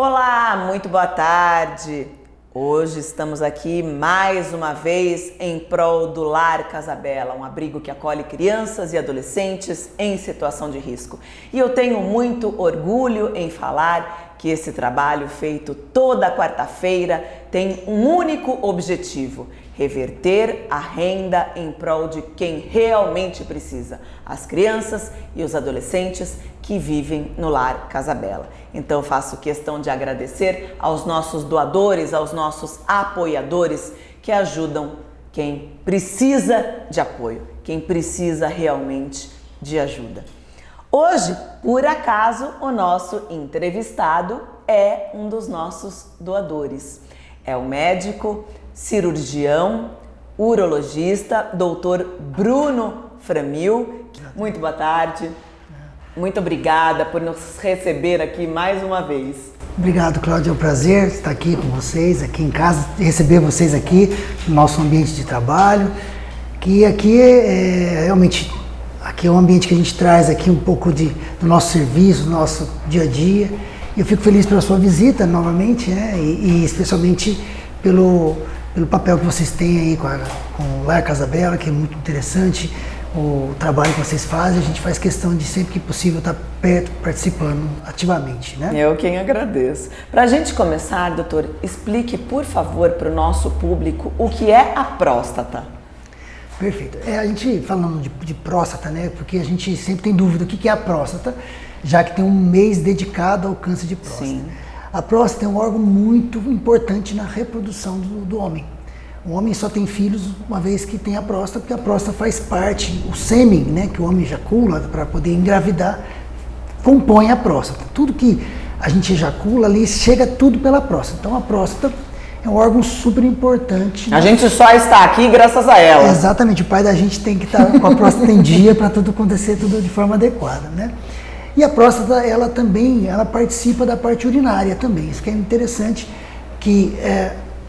Olá, muito boa tarde. Hoje estamos aqui mais uma vez em prol do Lar Casabella, um abrigo que acolhe crianças e adolescentes em situação de risco. E eu tenho muito orgulho em falar que esse trabalho feito toda quarta-feira tem um único objetivo: reverter a renda em prol de quem realmente precisa, as crianças e os adolescentes que vivem no Lar Casabella. Então faço questão de agradecer aos nossos doadores, aos nossos apoiadores que ajudam quem precisa de apoio, quem precisa realmente de ajuda. Hoje, por acaso, o nosso entrevistado é um dos nossos doadores. É o médico, cirurgião, urologista, Dr. Bruno Framil. Muito boa tarde. Muito obrigada por nos receber aqui mais uma vez. Obrigado, Cláudia. É um prazer estar aqui com vocês, aqui em casa, receber vocês aqui no nosso ambiente de trabalho, que aqui realmente aqui é um ambiente que a gente traz aqui um pouco do nosso serviço, do nosso dia a dia. Eu fico feliz pela sua visita novamente, né? E especialmente pelo papel que vocês têm aí com o Lar Casabella, que é muito interessante. O trabalho que vocês fazem, a gente faz questão de sempre que possível estar perto, participando ativamente, né? Eu quem agradeço. Para a gente começar, doutor, explique por favor para o nosso público o que é a próstata. Perfeito. A gente falando de próstata, né? Porque a gente sempre tem dúvida do que é a próstata, já que tem um mês dedicado ao câncer de próstata. Sim. A próstata é um órgão muito importante na reprodução do homem. O homem só tem filhos uma vez que tem a próstata, porque a próstata faz parte, o sêmen, né, que o homem ejacula para poder engravidar, compõe a próstata. Tudo que a gente ejacula ali, chega tudo pela próstata. Então a próstata é um órgão super importante. A gente só está aqui graças a ela. Exatamente, o pai da gente tem que estar com a próstata em dia para tudo acontecer tudo de forma adequada, né? E a próstata, ela participa da parte urinária também. Isso que é interessante, que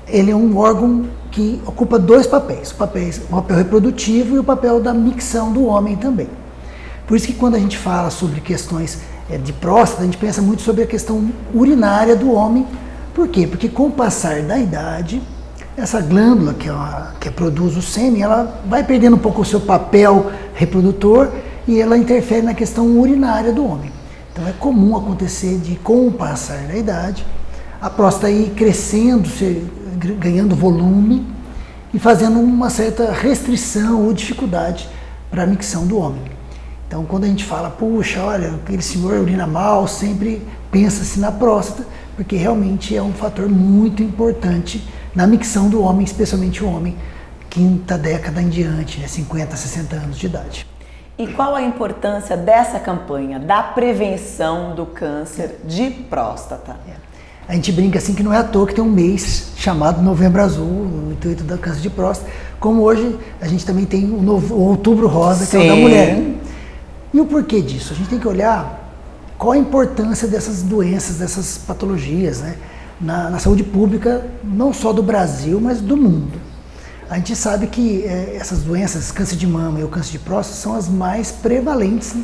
ele é um órgão que ocupa dois papéis, o papel reprodutivo e o papel da micção do homem também. Por isso que quando a gente fala sobre questões de próstata, a gente pensa muito sobre a questão urinária do homem. Por quê? Porque com o passar da idade, essa glândula que produz o sêmen, ela vai perdendo um pouco o seu papel reprodutor e ela interfere na questão urinária do homem. Então é comum acontecer com o passar da idade, a próstata ir crescendo, ganhando volume e fazendo uma certa restrição ou dificuldade para a micção do homem. Então quando a gente fala, puxa, olha, aquele senhor urina mal, sempre pensa-se na próstata, porque realmente é um fator muito importante na micção do homem, especialmente o homem quinta década em diante, né, 50, 60 anos de idade. E qual a importância dessa campanha da prevenção do câncer de próstata? A gente brinca assim que não é à toa que tem um mês chamado Novembro Azul, no intuito do câncer de próstata, como hoje a gente também tem o Outubro Rosa, que é o da mulher. E o porquê disso? A gente tem que olhar qual a importância dessas doenças, dessas patologias, né, na saúde pública, não só do Brasil, mas do mundo. A gente sabe que essas doenças, câncer de mama e o câncer de próstata, são as mais prevalentes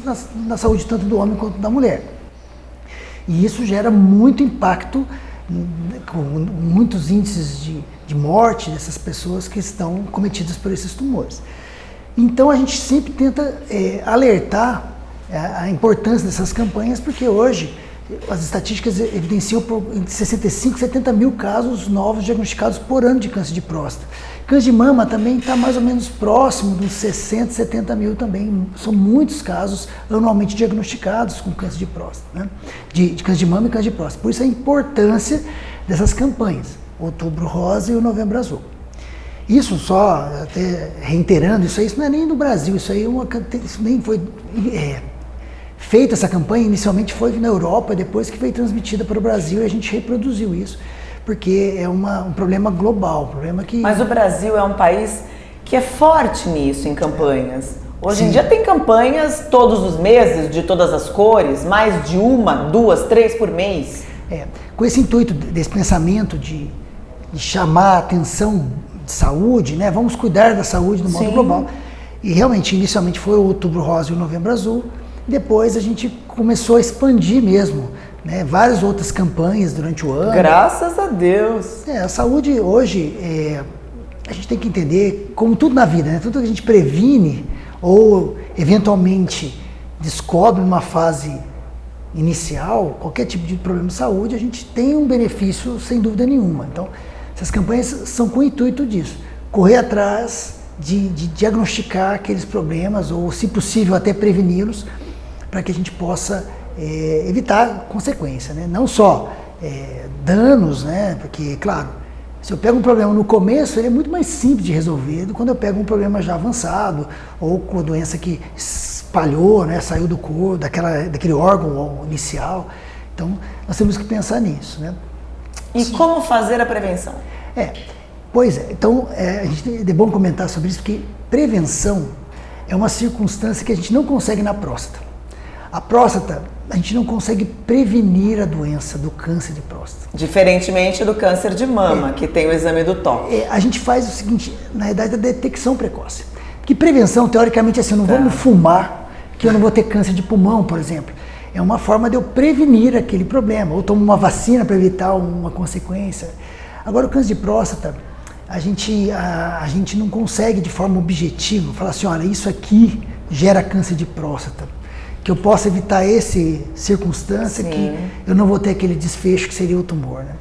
na saúde tanto do homem quanto da mulher. E isso gera muito impacto, com muitos índices de morte dessas pessoas que estão cometidas por esses tumores. Então a gente sempre tenta alertar a importância dessas campanhas, porque hoje as estatísticas evidenciam entre 65 e 70 mil casos novos diagnosticados por ano de câncer de próstata. Câncer de mama também está mais ou menos próximo dos 60, 70 mil também. São muitos casos anualmente diagnosticados com câncer de próstata, né? De câncer de mama e câncer de próstata. Por isso a importância dessas campanhas, Outubro Rosa e o Novembro Azul. Isso só, até reiterando, isso não é nem no Brasil, isso nem foi feita essa campanha, inicialmente foi na Europa, depois que foi transmitida para o Brasil e a gente reproduziu isso, porque é um problema global, um problema que... Mas o Brasil é um país que é forte nisso, em campanhas. Hoje em dia tem campanhas todos os meses, de todas as cores, mais de 1, 2, 3 por mês. Com esse intuito desse pensamento de chamar a atenção de saúde, né? Vamos cuidar da saúde no modo global. E realmente, inicialmente foi o Outubro Rosa e o Novembro Azul. Depois a gente começou a expandir mesmo né? Várias outras campanhas durante o ano. Graças a Deus. A saúde hoje, a gente tem que entender, como tudo na vida, né? Tudo que a gente previne ou eventualmente descobre numa fase inicial, qualquer tipo de problema de saúde, a gente tem um benefício sem dúvida nenhuma. Então, essas campanhas são com o intuito disso, correr atrás de diagnosticar aqueles problemas ou, se possível, até preveni-los, para que a gente possa evitar consequência, né? Não só danos, né? Porque, claro, se eu pego um problema no começo, ele é muito mais simples de resolver do que quando eu pego um problema já avançado ou com a doença que espalhou, né? Saiu do corpo, daquele órgão inicial. Então, nós temos que pensar nisso, né? E como fazer a prevenção? Pois é. Então, é bom comentar sobre isso, porque prevenção é uma circunstância que a gente não consegue na próstata. A próstata, a gente não consegue prevenir a doença do câncer de próstata. Diferentemente do câncer de mama, que tem o exame do toque. A gente faz o seguinte, na verdade, a detecção precoce. Porque prevenção, teoricamente, é assim, eu não vou me fumar, que eu não vou ter câncer de pulmão, por exemplo. É uma forma de eu prevenir aquele problema, ou tomo uma vacina para evitar uma consequência. Agora, o câncer de próstata, a gente não consegue de forma objetiva falar assim, olha, isso aqui gera câncer de próstata, que eu possa evitar essa circunstância, que eu não vou ter aquele desfecho que seria o tumor, né?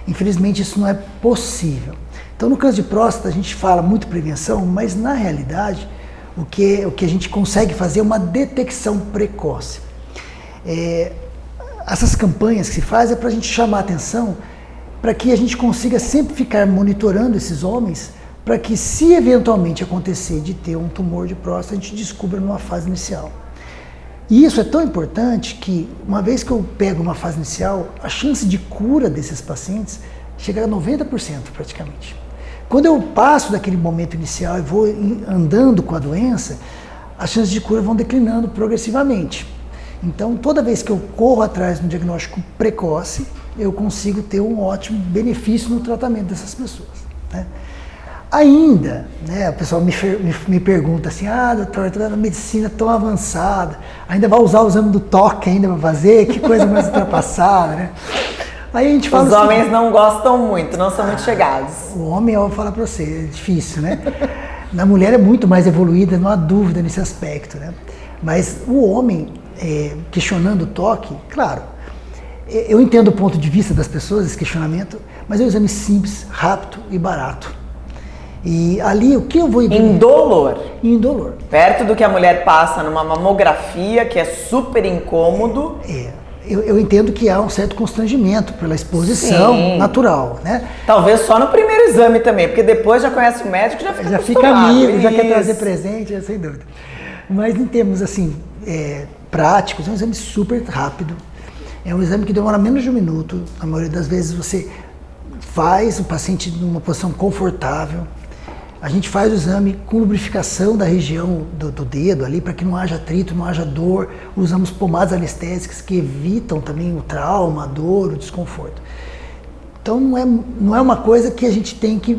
Infelizmente, isso não é possível. Então, no câncer de próstata, a gente fala muito prevenção, mas na realidade, o que a gente consegue fazer é uma detecção precoce. Essas campanhas que se fazem é para a gente chamar a atenção, para que a gente consiga sempre ficar monitorando esses homens, para que, se eventualmente acontecer de ter um tumor de próstata, a gente descubra numa fase inicial. E isso é tão importante que, uma vez que eu pego uma fase inicial, a chance de cura desses pacientes chega a 90% praticamente. Quando eu passo daquele momento inicial e vou andando com a doença, as chances de cura vão declinando progressivamente. Então, toda vez que eu corro atrás de um diagnóstico precoce, eu consigo ter um ótimo benefício no tratamento dessas pessoas, né? Ainda, né, o pessoal me pergunta assim, doutor, a medicina tão avançada, ainda vai usar o exame do toque ainda para fazer? Que coisa mais ultrapassada, né? Aí a gente fala Os homens não gostam muito, não são muito chegados. O homem, eu vou falar para você, é difícil, né? Na mulher é muito mais evoluída, não há dúvida nesse aspecto, né? Mas o homem, questionando o toque, claro, eu entendo o ponto de vista das pessoas, esse questionamento, mas é um exame simples, rápido e barato. E ali, o que eu vou... Indolor. Indolor. Perto do que a mulher passa numa mamografia, que é super incômodo. Eu entendo que há um certo constrangimento pela exposição natural, né? Talvez só no primeiro exame também, porque depois já conhece o médico e já fica amigo, já quer trazer presente, sem dúvida. Mas em termos, assim, práticos, é um exame super rápido. É um exame que demora menos de 1 minuto. Na maioria das vezes você faz o paciente numa posição confortável. A gente faz o exame com lubrificação da região do dedo ali, para que não haja atrito, não haja dor. Usamos pomadas anestésicas que evitam também o trauma, a dor, o desconforto. Então não é uma coisa que a gente tem que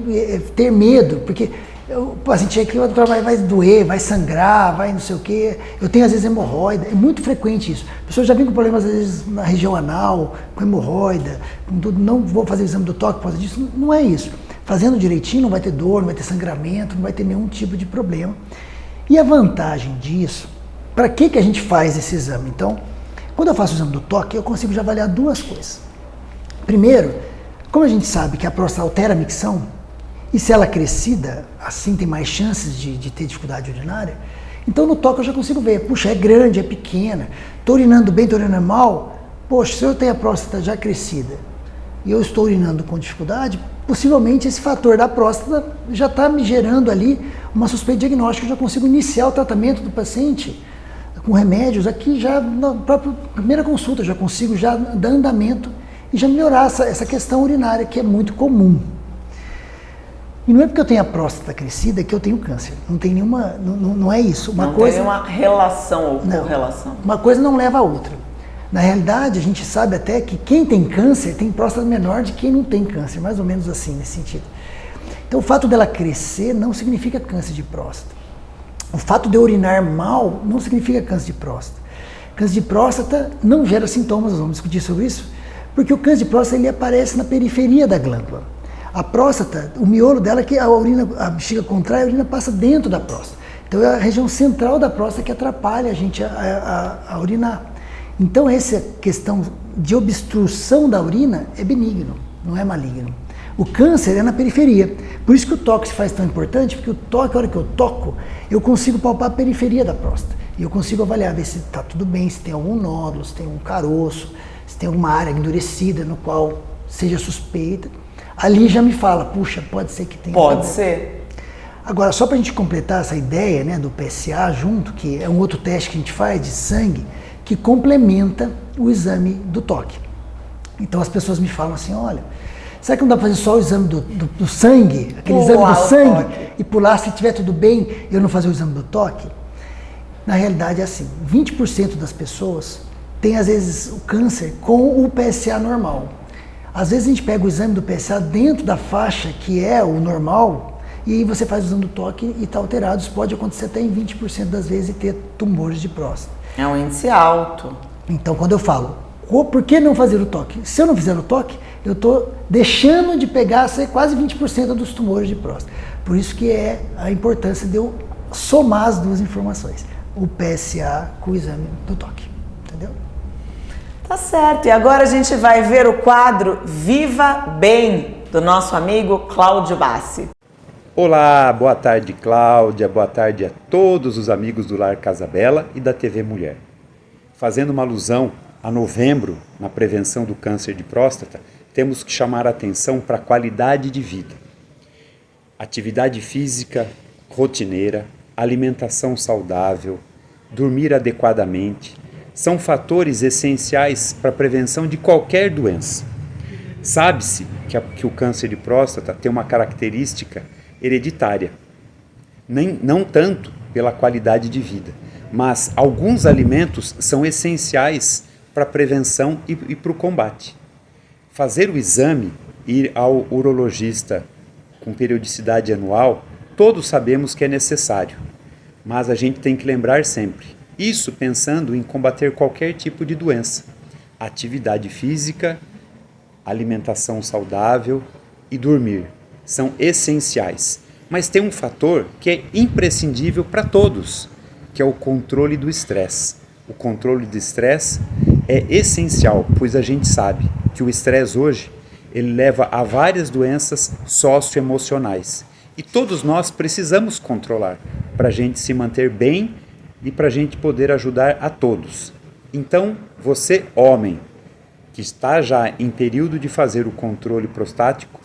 ter medo, porque o paciente aqui vai doer, vai sangrar, vai não sei o quê. Eu tenho às vezes hemorroida, é muito frequente isso. A pessoa já vem com problemas às vezes na região anal, com hemorroida, com tudo. Não vou fazer o exame do toque por causa disso, não é isso. Fazendo direitinho não vai ter dor, não vai ter sangramento, não vai ter nenhum tipo de problema. E a vantagem disso, para que a gente faz esse exame? Então, quando eu faço o exame do toque, eu consigo já avaliar 2 coisas. Primeiro, como a gente sabe que a próstata altera a micção, e se ela é crescida, assim tem mais chances de ter dificuldade urinária, então no toque eu já consigo ver, puxa, é grande, é pequena, estou urinando bem, estou urinando mal, poxa, se eu tenho a próstata já crescida e eu estou urinando com dificuldade, possivelmente esse fator da próstata já está me gerando ali uma suspeita diagnóstica, eu já consigo iniciar o tratamento do paciente com remédios aqui já na própria primeira consulta, já consigo já dar andamento e já melhorar essa questão urinária que é muito comum. E não é porque eu tenho a próstata crescida que eu tenho câncer. Não tem nenhuma, não é isso. Não tem nenhuma relação ou correlação. Uma coisa não leva a outra. Na realidade, a gente sabe até que quem tem câncer tem próstata menor de quem não tem câncer, mais ou menos assim, nesse sentido. Então, o fato dela crescer não significa câncer de próstata. O fato de eu urinar mal não significa câncer de próstata. Câncer de próstata não gera sintomas, nós vamos discutir sobre isso, porque o câncer de próstata ele aparece na periferia da glândula. A próstata, o miolo dela é que a bexiga contrai, a urina passa dentro da próstata. Então é a região central da próstata que atrapalha a gente a urinar. Então essa questão de obstrução da urina é benigno, não é maligno. O câncer é na periferia. Por isso que o toque se faz tão importante, porque o toque, a hora que eu toco, eu consigo palpar a periferia da próstata. E eu consigo avaliar, ver se está tudo bem, se tem algum nódulo, se tem um caroço, se tem alguma área endurecida no qual seja suspeita. Ali já me fala, puxa, pode ser que tenha. Pode ser. Agora, só para a gente completar essa ideia, né, do PSA junto, que é um outro teste que a gente faz de sangue, que complementa o exame do toque. Então as pessoas me falam assim, olha, será que não dá para fazer só o exame do sangue, aquele exame do sangue, e pular, se tiver tudo bem, eu não fazer o exame do toque? Na realidade é assim, 20% das pessoas têm às vezes o câncer com o PSA normal. Às vezes a gente pega o exame do PSA dentro da faixa que é o normal, e aí você faz o exame do toque e está alterado. Isso pode acontecer até em 20% das vezes e ter tumores de próstata. É um índice alto. Então quando eu falo, por que não fazer o toque? Se eu não fizer o toque, eu estou deixando de pegar quase 20% dos tumores de próstata. Por isso que é a importância de eu somar as duas informações, o PSA com o exame do toque, entendeu? Tá certo, e agora a gente vai ver o quadro Viva Bem, do nosso amigo Cláudio Bassi. Olá, boa tarde Cláudia, boa tarde a todos os amigos do Lar Casabella e da TV Mulher. Fazendo uma alusão a novembro na prevenção do câncer de próstata, temos que chamar a atenção para a qualidade de vida. Atividade física rotineira, alimentação saudável, dormir adequadamente, são fatores essenciais para a prevenção de qualquer doença. Sabe-se que o câncer de próstata tem uma característica hereditária, não tanto pela qualidade de vida, mas alguns alimentos são essenciais para a prevenção e para o combate. Fazer o exame, ir ao urologista com periodicidade anual, todos sabemos que é necessário, mas a gente tem que lembrar sempre, isso pensando em combater qualquer tipo de doença, atividade física, alimentação saudável e dormir. São essenciais, mas tem um fator que é imprescindível para todos, que é o controle do estresse. O controle do estresse é essencial, pois a gente sabe que o estresse hoje ele leva a várias doenças socioemocionais e todos nós precisamos controlar para a gente se manter bem e para a gente poder ajudar a todos. Então, você, homem, que está já em período de fazer o controle prostático,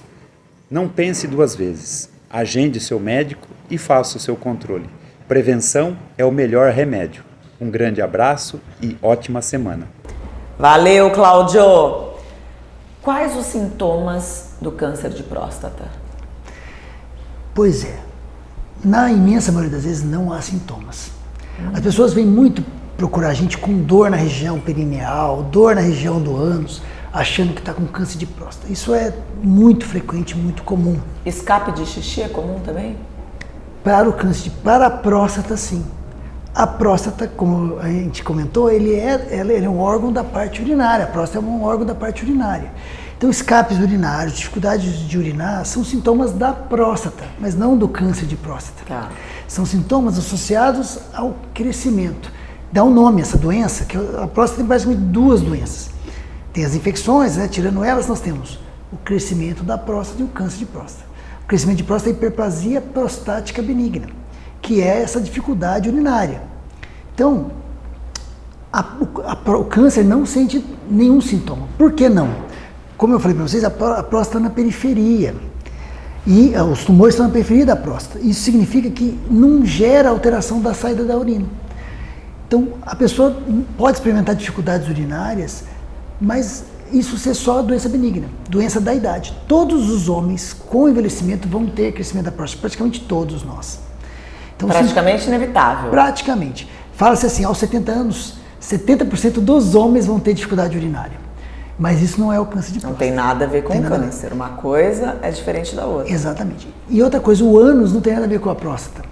não pense duas vezes. Agende seu médico e faça o seu controle. Prevenção é o melhor remédio. Um grande abraço e ótima semana. Valeu, Cláudio! Quais os sintomas do câncer de próstata? Pois é, na imensa maioria das vezes não há sintomas. As pessoas vêm muito procurar a gente com dor na região perineal, dor na região do ânus, achando que está com câncer de próstata. Isso é muito frequente, muito comum. Escape de xixi é comum também? Para a próstata, sim. A próstata, como a gente comentou, ele é um órgão da parte urinária. A próstata é um órgão da parte urinária. Então, escapes urinários, dificuldades de urinar, são sintomas da próstata, mas não do câncer de próstata. Tá. São sintomas associados ao crescimento. Dá um nome a essa doença, que a próstata tem basicamente duas doenças. Tem as infecções, né? Tirando elas, nós temos o crescimento da próstata e o câncer de próstata. O crescimento de próstata é a hiperplasia prostática benigna, que é essa dificuldade urinária. Então, o câncer não sente nenhum sintoma. Por que não? Como eu falei para vocês, a próstata está na periferia. E os tumores estão na periferia da próstata. Isso significa que não gera alteração da saída da urina. Então, a pessoa pode experimentar dificuldades urinárias, mas isso ser só doença benigna, doença da idade. Todos os homens com envelhecimento vão ter crescimento da próstata, praticamente todos nós. Então, praticamente inevitável. Praticamente. Fala-se assim, aos 70 anos, 70% dos homens vão ter dificuldade urinária. Mas isso não é o câncer de próstata. Não tem nada a ver com o câncer. Uma coisa é diferente da outra. Exatamente. E outra coisa, o ânus não tem nada a ver com a próstata.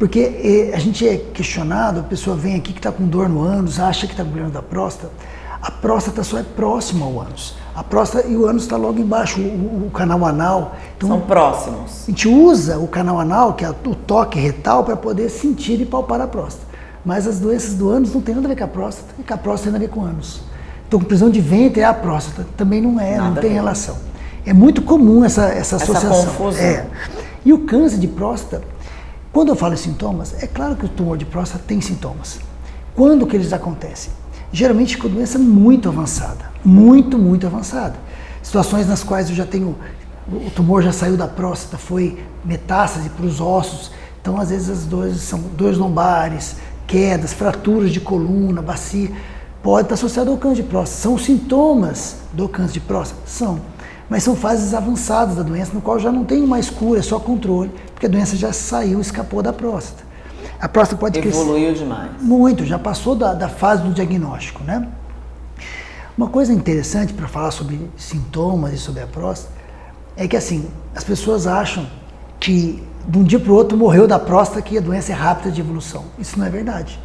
Porque a gente é questionado, a pessoa vem aqui que está com dor no ânus, acha que está com problema da próstata. A próstata só é próxima ao ânus. A próstata e o ânus está logo embaixo, o canal anal. Então, são próximos. A gente usa o canal anal, que é o toque retal, para poder sentir e palpar a próstata. Mas as doenças do ânus não tem nada a ver com a próstata, e com a próstata tem nada a ver com o ânus. Então, prisão de ventre é a próstata, também não é, não tem relação. É muito comum essa associação. Essa confusão. E o câncer de próstata, quando eu falo em sintomas, é claro que o tumor de próstata tem sintomas. Quando que eles acontecem? Geralmente com doença muito avançada, muito avançada. Situações nas quais eu já tenho, o tumor já saiu da próstata, foi metástase para os ossos, então às vezes as dores são dores lombares, quedas, fraturas de coluna, bacia, pode estar associado ao câncer de próstata. São sintomas do câncer de próstata? São. Mas são fases avançadas da doença, no qual já não tem mais cura, é só controle, porque a doença já saiu, escapou da próstata. A próstata pode crescer. Evoluiu demais. Muito, já passou da fase do diagnóstico, né? Uma coisa interessante para falar sobre sintomas e sobre a próstata é que, assim, as pessoas acham que de um dia para o outro morreu da próstata, que a doença é rápida de evolução. Isso não é verdade.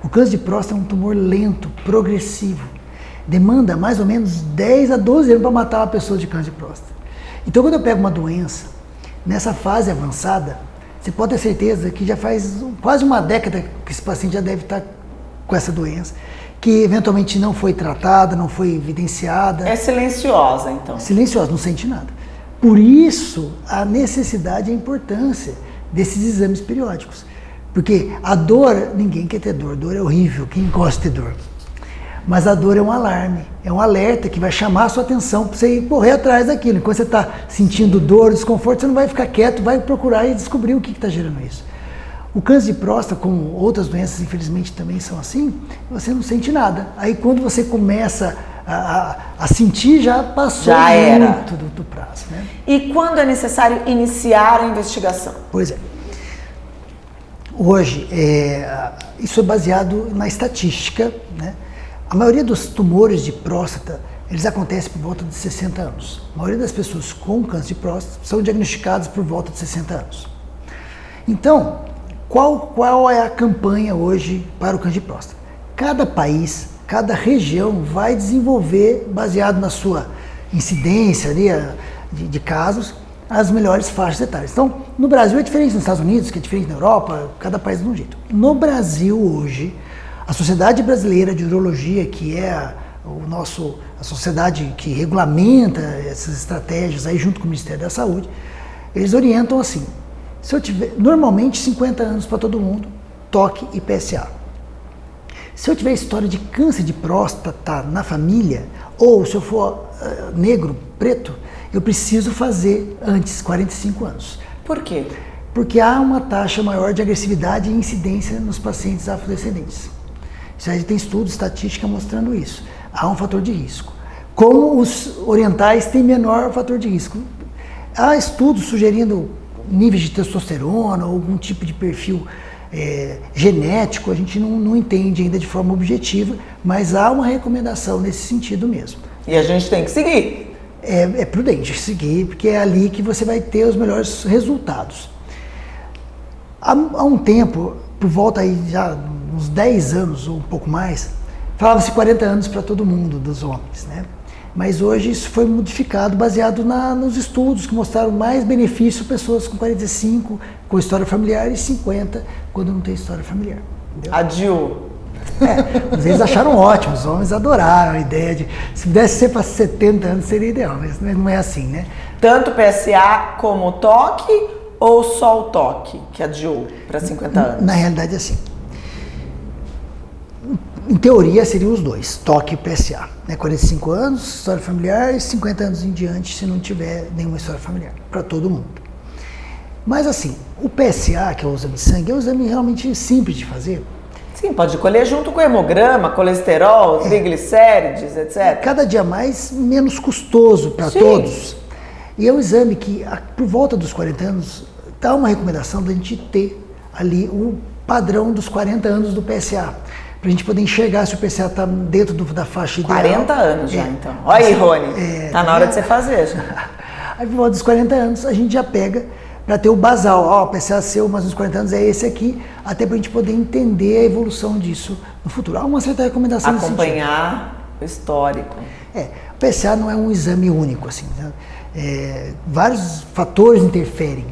O câncer de próstata é um tumor lento, progressivo. Demanda mais ou menos 10 a 12 anos para matar uma pessoa de câncer de próstata. Então, quando eu pego uma doença, nessa fase avançada, você pode ter certeza que já faz quase uma década que esse paciente já deve estar com essa doença, que eventualmente não foi tratada, não foi evidenciada. É silenciosa, então. Silenciosa, não sente nada. Por isso, a necessidade e a importância desses exames periódicos. Porque a dor, ninguém quer ter dor. Dor é horrível, quem gosta de ter dor? Mas a dor é um alarme, é um alerta que vai chamar a sua atenção para você ir correr atrás daquilo. Enquanto você está sentindo dor, desconforto, você não vai ficar quieto, vai procurar e descobrir o que está gerando isso. O câncer de próstata, como outras doenças, infelizmente, também são assim, você não sente nada. Aí quando você começa a sentir, já passou muito do prazo. Né? E quando é necessário iniciar a investigação? Pois é. Hoje, isso é baseado na estatística, né? A maioria dos tumores de próstata, eles acontecem por volta de 60 anos. A maioria das pessoas com câncer de próstata são diagnosticadas por volta de 60 anos. Então, qual é a campanha hoje para o câncer de próstata? Cada país, cada região vai desenvolver, baseado na sua incidência ali, de casos, as melhores faixas etárias. Então, no Brasil é diferente nos Estados Unidos, que é diferente na Europa, cada país de um jeito. No Brasil hoje, a Sociedade Brasileira de Urologia, que é a sociedade que regulamenta essas estratégias aí junto com o Ministério da Saúde, eles orientam assim: se eu tiver normalmente 50 anos para todo mundo, toque e PSA. Se eu tiver história de câncer de próstata na família, ou se eu for negro, preto, eu preciso fazer antes 45 anos. Por quê? Porque há uma taxa maior de agressividade e incidência nos pacientes afrodescendentes. Já tem estudo, estatística mostrando isso. Há um fator de risco. Como os orientais têm menor fator de risco. Há estudos sugerindo níveis de testosterona ou algum tipo de perfil genético, a gente não entende ainda de forma objetiva, mas há uma recomendação nesse sentido mesmo. E a gente tem que seguir. É prudente seguir, porque é ali que você vai ter os melhores resultados. Há um tempo, por volta aí já uns 10 anos ou um pouco mais, falava-se 40 anos para todo mundo, dos homens, né? Mas hoje isso foi modificado baseado nos estudos que mostraram mais benefício pessoas com 45, com história familiar, e 50 quando não tem história familiar. Entendeu? Adiu. Eles acharam ótimo, os homens adoraram a ideia de, se pudesse ser para 70 anos seria ideal, mas não é assim, né? Tanto PSA como o toque, ou só o toque que adiou para 50 anos? Na realidade, assim, em teoria seriam os dois, toque e PSA, né? 45 anos, história familiar, e 50 anos em diante se não tiver nenhuma história familiar, para todo mundo. Mas assim, o PSA, que é o exame de sangue, é um exame realmente simples de fazer. Sim, pode colher junto com o hemograma, colesterol, triglicérides, etc. Cada dia mais, menos custoso para todos. E é um exame que, por volta dos 40 anos, dá uma recomendação da gente ter ali o padrão dos 40 anos do PSA. Para a gente poder enxergar se o PSA está dentro da faixa ideal. 40 anos já, então. Olha aí, Rony, tá na hora de você fazer já. Aí, por volta dos 40 anos, a gente já pega para ter o basal. Ó, o PSA seu, mais uns 40 anos, é esse aqui, até para a gente poder entender a evolução disso no futuro. Há uma certa recomendação nesse sentido. Acompanhar o histórico. O PSA não é um exame único, assim, né? Vários fatores interferem.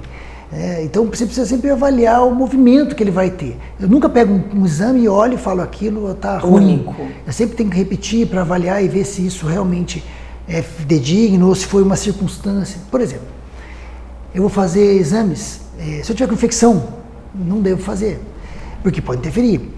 Então você precisa sempre avaliar o movimento que ele vai ter. Eu nunca pego um exame e olho e falo aquilo está ruim. Único. Eu sempre tenho que repetir para avaliar e ver se isso realmente é fidedigno ou se foi uma circunstância. Por exemplo, eu vou fazer exames, se eu tiver com infecção, não devo fazer, porque pode interferir.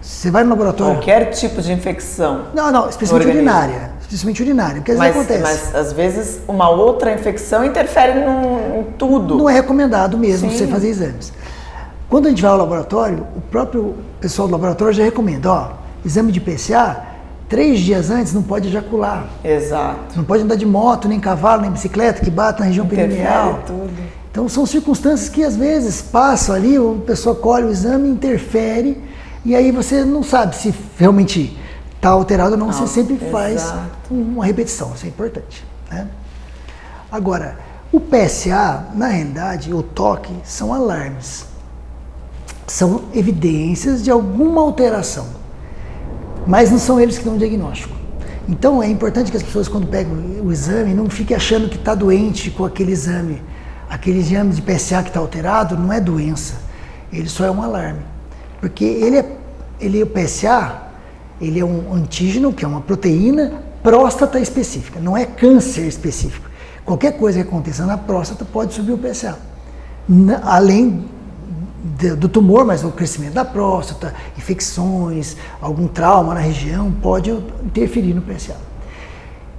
Você vai no laboratório... Qualquer tipo de infecção. Não, especialmente urinária. Especialmente urinária, porque às vezes acontece. Mas às vezes uma outra infecção interfere em tudo. Não é recomendado mesmo Sim. você fazer exames. Quando a gente vai ao laboratório, o próprio pessoal do laboratório já recomenda, exame de PSA, 3 dias antes não pode ejacular. Exato. Não pode andar de moto, nem cavalo, nem bicicleta, que bata na região perineal. Tudo. Então são circunstâncias que às vezes passam ali, a pessoa colhe o exame, interfere, e aí você não sabe se realmente está alterado ou não, você sempre faz uma repetição, isso é importante, né? Agora, o PSA, na realidade, o toque, são alarmes. São evidências de alguma alteração, mas não são eles que dão o diagnóstico. Então é importante que as pessoas, quando pegam o exame, não fiquem achando que está doente com aquele exame. Aquele exame de PSA que está alterado não é doença, ele só é um alarme. Porque o PSA, ele é um antígeno, que é uma proteína próstata específica, não é câncer específico. Qualquer coisa que aconteça na próstata pode subir o PSA. Além do tumor, mas o crescimento da próstata, infecções, algum trauma na região pode interferir no PSA.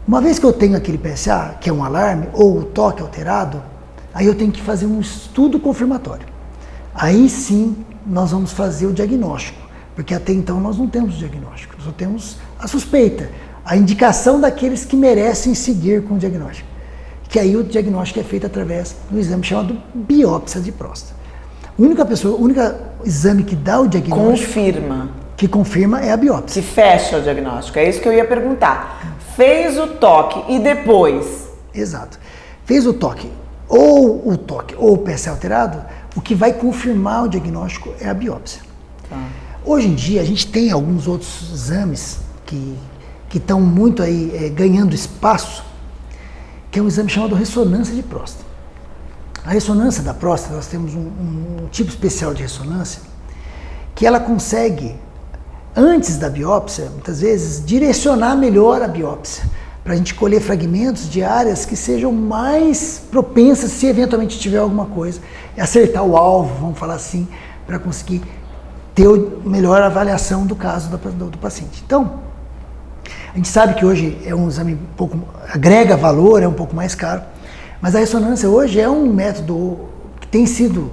Uma vez que eu tenho aquele PSA, que é um alarme, ou o toque alterado, aí eu tenho que fazer um estudo confirmatório. Aí sim nós vamos fazer o diagnóstico. Porque até então nós não temos diagnóstico, nós só temos a suspeita, a indicação daqueles que merecem seguir com o diagnóstico. Que aí o diagnóstico é feito através do exame chamado biópsia de próstata. O único exame que dá o diagnóstico... Que confirma é a biópsia. Que fecha o diagnóstico, é isso que eu ia perguntar. Fez o toque e depois? Exato. Fez o toque ou o PSA alterado, o que vai confirmar o diagnóstico é a biópsia. Tá. Hoje em dia, a gente tem alguns outros exames que estão muito aí ganhando espaço, que é um exame chamado ressonância de próstata. A ressonância da próstata, nós temos um tipo especial de ressonância, que ela consegue, antes da biópsia, muitas vezes, direcionar melhor a biópsia, para a gente colher fragmentos de áreas que sejam mais propensas, se eventualmente tiver alguma coisa, acertar o alvo, vamos falar assim, para conseguir ter melhor avaliação do caso do paciente. Então, a gente sabe que hoje é um exame agrega valor, é um pouco mais caro, mas a ressonância hoje é um método que tem sido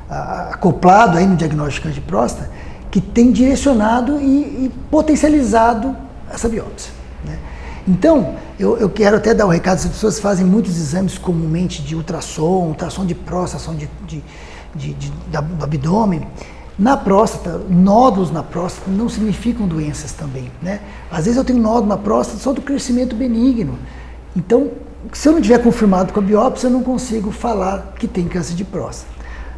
acoplado aí no diagnóstico de próstata, que tem direcionado e potencializado essa biópsia, né? Então, eu quero até dar um recado, as pessoas fazem muitos exames comumente de ultrassom de próstata, do abdômen. Na próstata, nódulos na próstata não significam doenças também, né? Às vezes eu tenho nódulo na próstata só do crescimento benigno. Então, se eu não tiver confirmado com a biópsia, eu não consigo falar que tem câncer de próstata.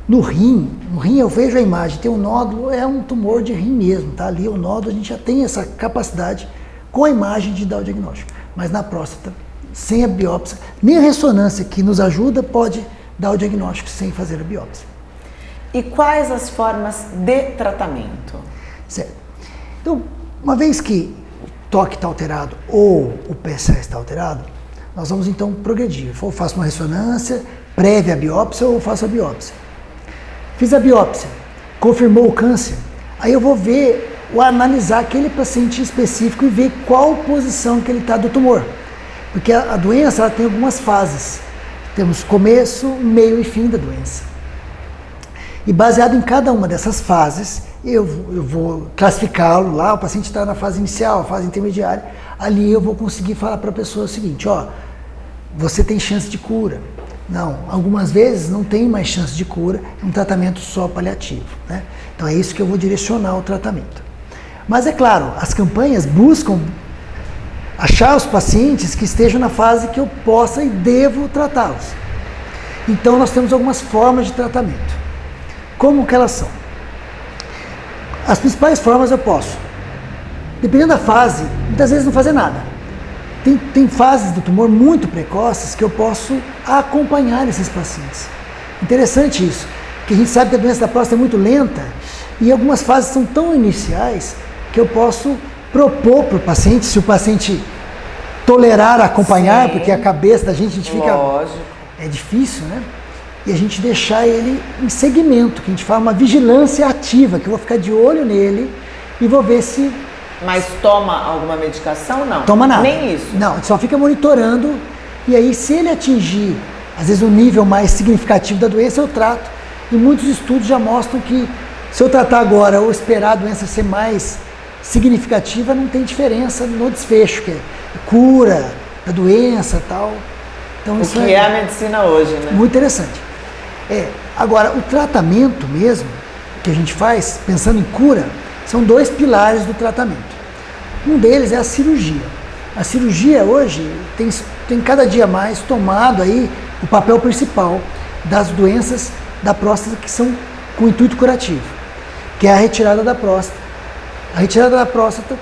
No rim eu vejo a imagem, tem um nódulo, é um tumor de rim mesmo, tá? Ali o nódulo, a gente já tem essa capacidade com a imagem de dar o diagnóstico. Mas na próstata, sem a biópsia, nem a ressonância que nos ajuda pode dar o diagnóstico sem fazer a biópsia. E quais as formas de tratamento? Certo. Então, uma vez que o toque está alterado ou o PSA está alterado, nós vamos então progredir. Eu faço uma ressonância prévia à biópsia ou faço a biópsia. Fiz a biópsia, confirmou o câncer, aí eu vou analisar aquele paciente específico e ver qual posição que ele está do tumor. Porque a doença ela tem algumas fases. Temos começo, meio e fim da doença. E baseado em cada uma dessas fases, eu vou classificá-lo lá, o paciente está na fase inicial, fase intermediária, ali eu vou conseguir falar para a pessoa o seguinte, você tem chance de cura. Não, algumas vezes não tem mais chance de cura, é um tratamento só paliativo, né? Então é isso que eu vou direcionar o tratamento. Mas é claro, as campanhas buscam achar os pacientes que estejam na fase que eu possa e devo tratá-los. Então nós temos algumas formas de tratamento. Como que elas são? As principais formas eu posso, dependendo da fase, muitas vezes não fazer nada. Tem fases do tumor muito precoces que eu posso acompanhar esses pacientes. Interessante isso, que a gente sabe que a doença da próstata é muito lenta e algumas fases são tão iniciais que eu posso propor para o paciente, se o paciente tolerar acompanhar, porque a cabeça da gente fica... Lógico. É difícil, né? E a gente deixar ele em segmento, que a gente fala uma vigilância ativa, que eu vou ficar de olho nele e vou ver se... Mas toma alguma medicação? Não. Toma nada. Nem isso? Não, a gente só fica monitorando e aí se ele atingir, às vezes, um nível mais significativo da doença, eu trato. E muitos estudos já mostram que se eu tratar agora ou esperar a doença ser mais significativa, não tem diferença no desfecho, que é cura da doença e tal. Então, O que é a medicina hoje, né? muito interessante. Agora, o tratamento mesmo, que a gente faz, pensando em cura, são 2 pilares do tratamento. Um deles é a cirurgia. A cirurgia hoje tem cada dia mais tomado aí o papel principal das doenças da próstata que são com intuito curativo, que é a retirada da próstata. A retirada da próstata,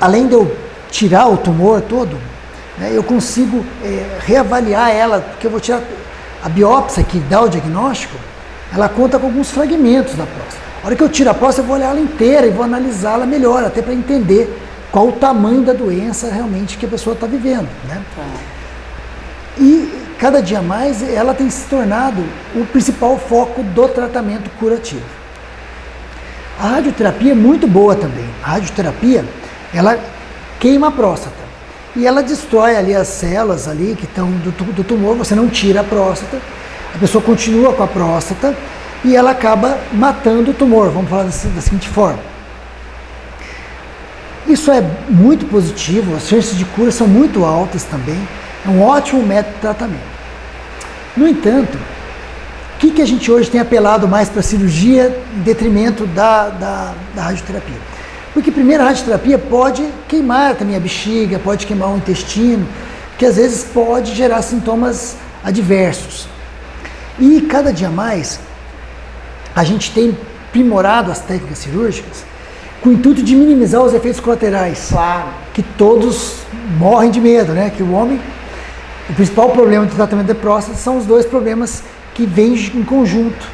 além de eu tirar o tumor todo, né, eu consigo reavaliar ela, porque eu vou tirar a biópsia que dá o diagnóstico, ela conta com alguns fragmentos da próstata. A hora que eu tiro a próstata, eu vou olhar ela inteira e vou analisá-la melhor, até para entender qual o tamanho da doença realmente que a pessoa está vivendo, né? E cada dia mais ela tem se tornado o principal foco do tratamento curativo. A radioterapia é muito boa também. A radioterapia, ela queima a próstata e ela destrói ali as células ali que estão do tumor, você não tira a próstata, a pessoa continua com a próstata e ela acaba matando o tumor, vamos falar da seguinte forma. Isso é muito positivo, as chances de cura são muito altas também, é um ótimo método de tratamento. No entanto, o que a gente hoje tem apelado mais para a cirurgia em detrimento da radioterapia? Porque primeiro a radioterapia pode queimar também a bexiga, pode queimar o intestino, que às vezes pode gerar sintomas adversos. E cada dia mais a gente tem aprimorado as técnicas cirúrgicas com o intuito de minimizar os efeitos colaterais. Claro. Que todos morrem de medo, né? Que o homem, o principal problema do tratamento da próstata são os 2 problemas que vêm em conjunto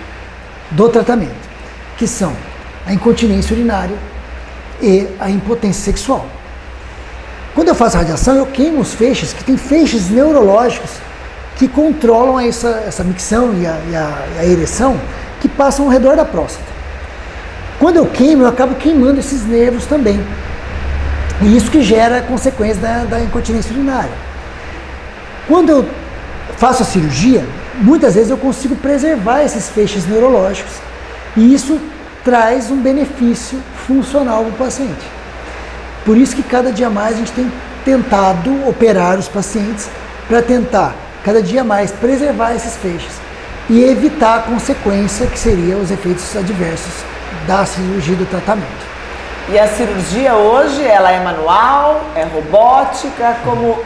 do tratamento, que são a incontinência urinária e a impotência sexual. Quando eu faço radiação, eu queimo os feixes, que tem feixes neurológicos que controlam essa micção e a ereção que passam ao redor da próstata. Quando eu queimo, eu acabo queimando esses nervos também. E isso que gera consequências da incontinência urinária. Quando eu faço a cirurgia, muitas vezes eu consigo preservar esses feixes neurológicos e isso traz um benefício funcional para o paciente. Por isso que cada dia mais a gente tem tentado operar os pacientes para tentar cada dia mais preservar esses feixes e evitar a consequência que seria os efeitos adversos da cirurgia do tratamento. E a cirurgia hoje, ela é manual, é robótica,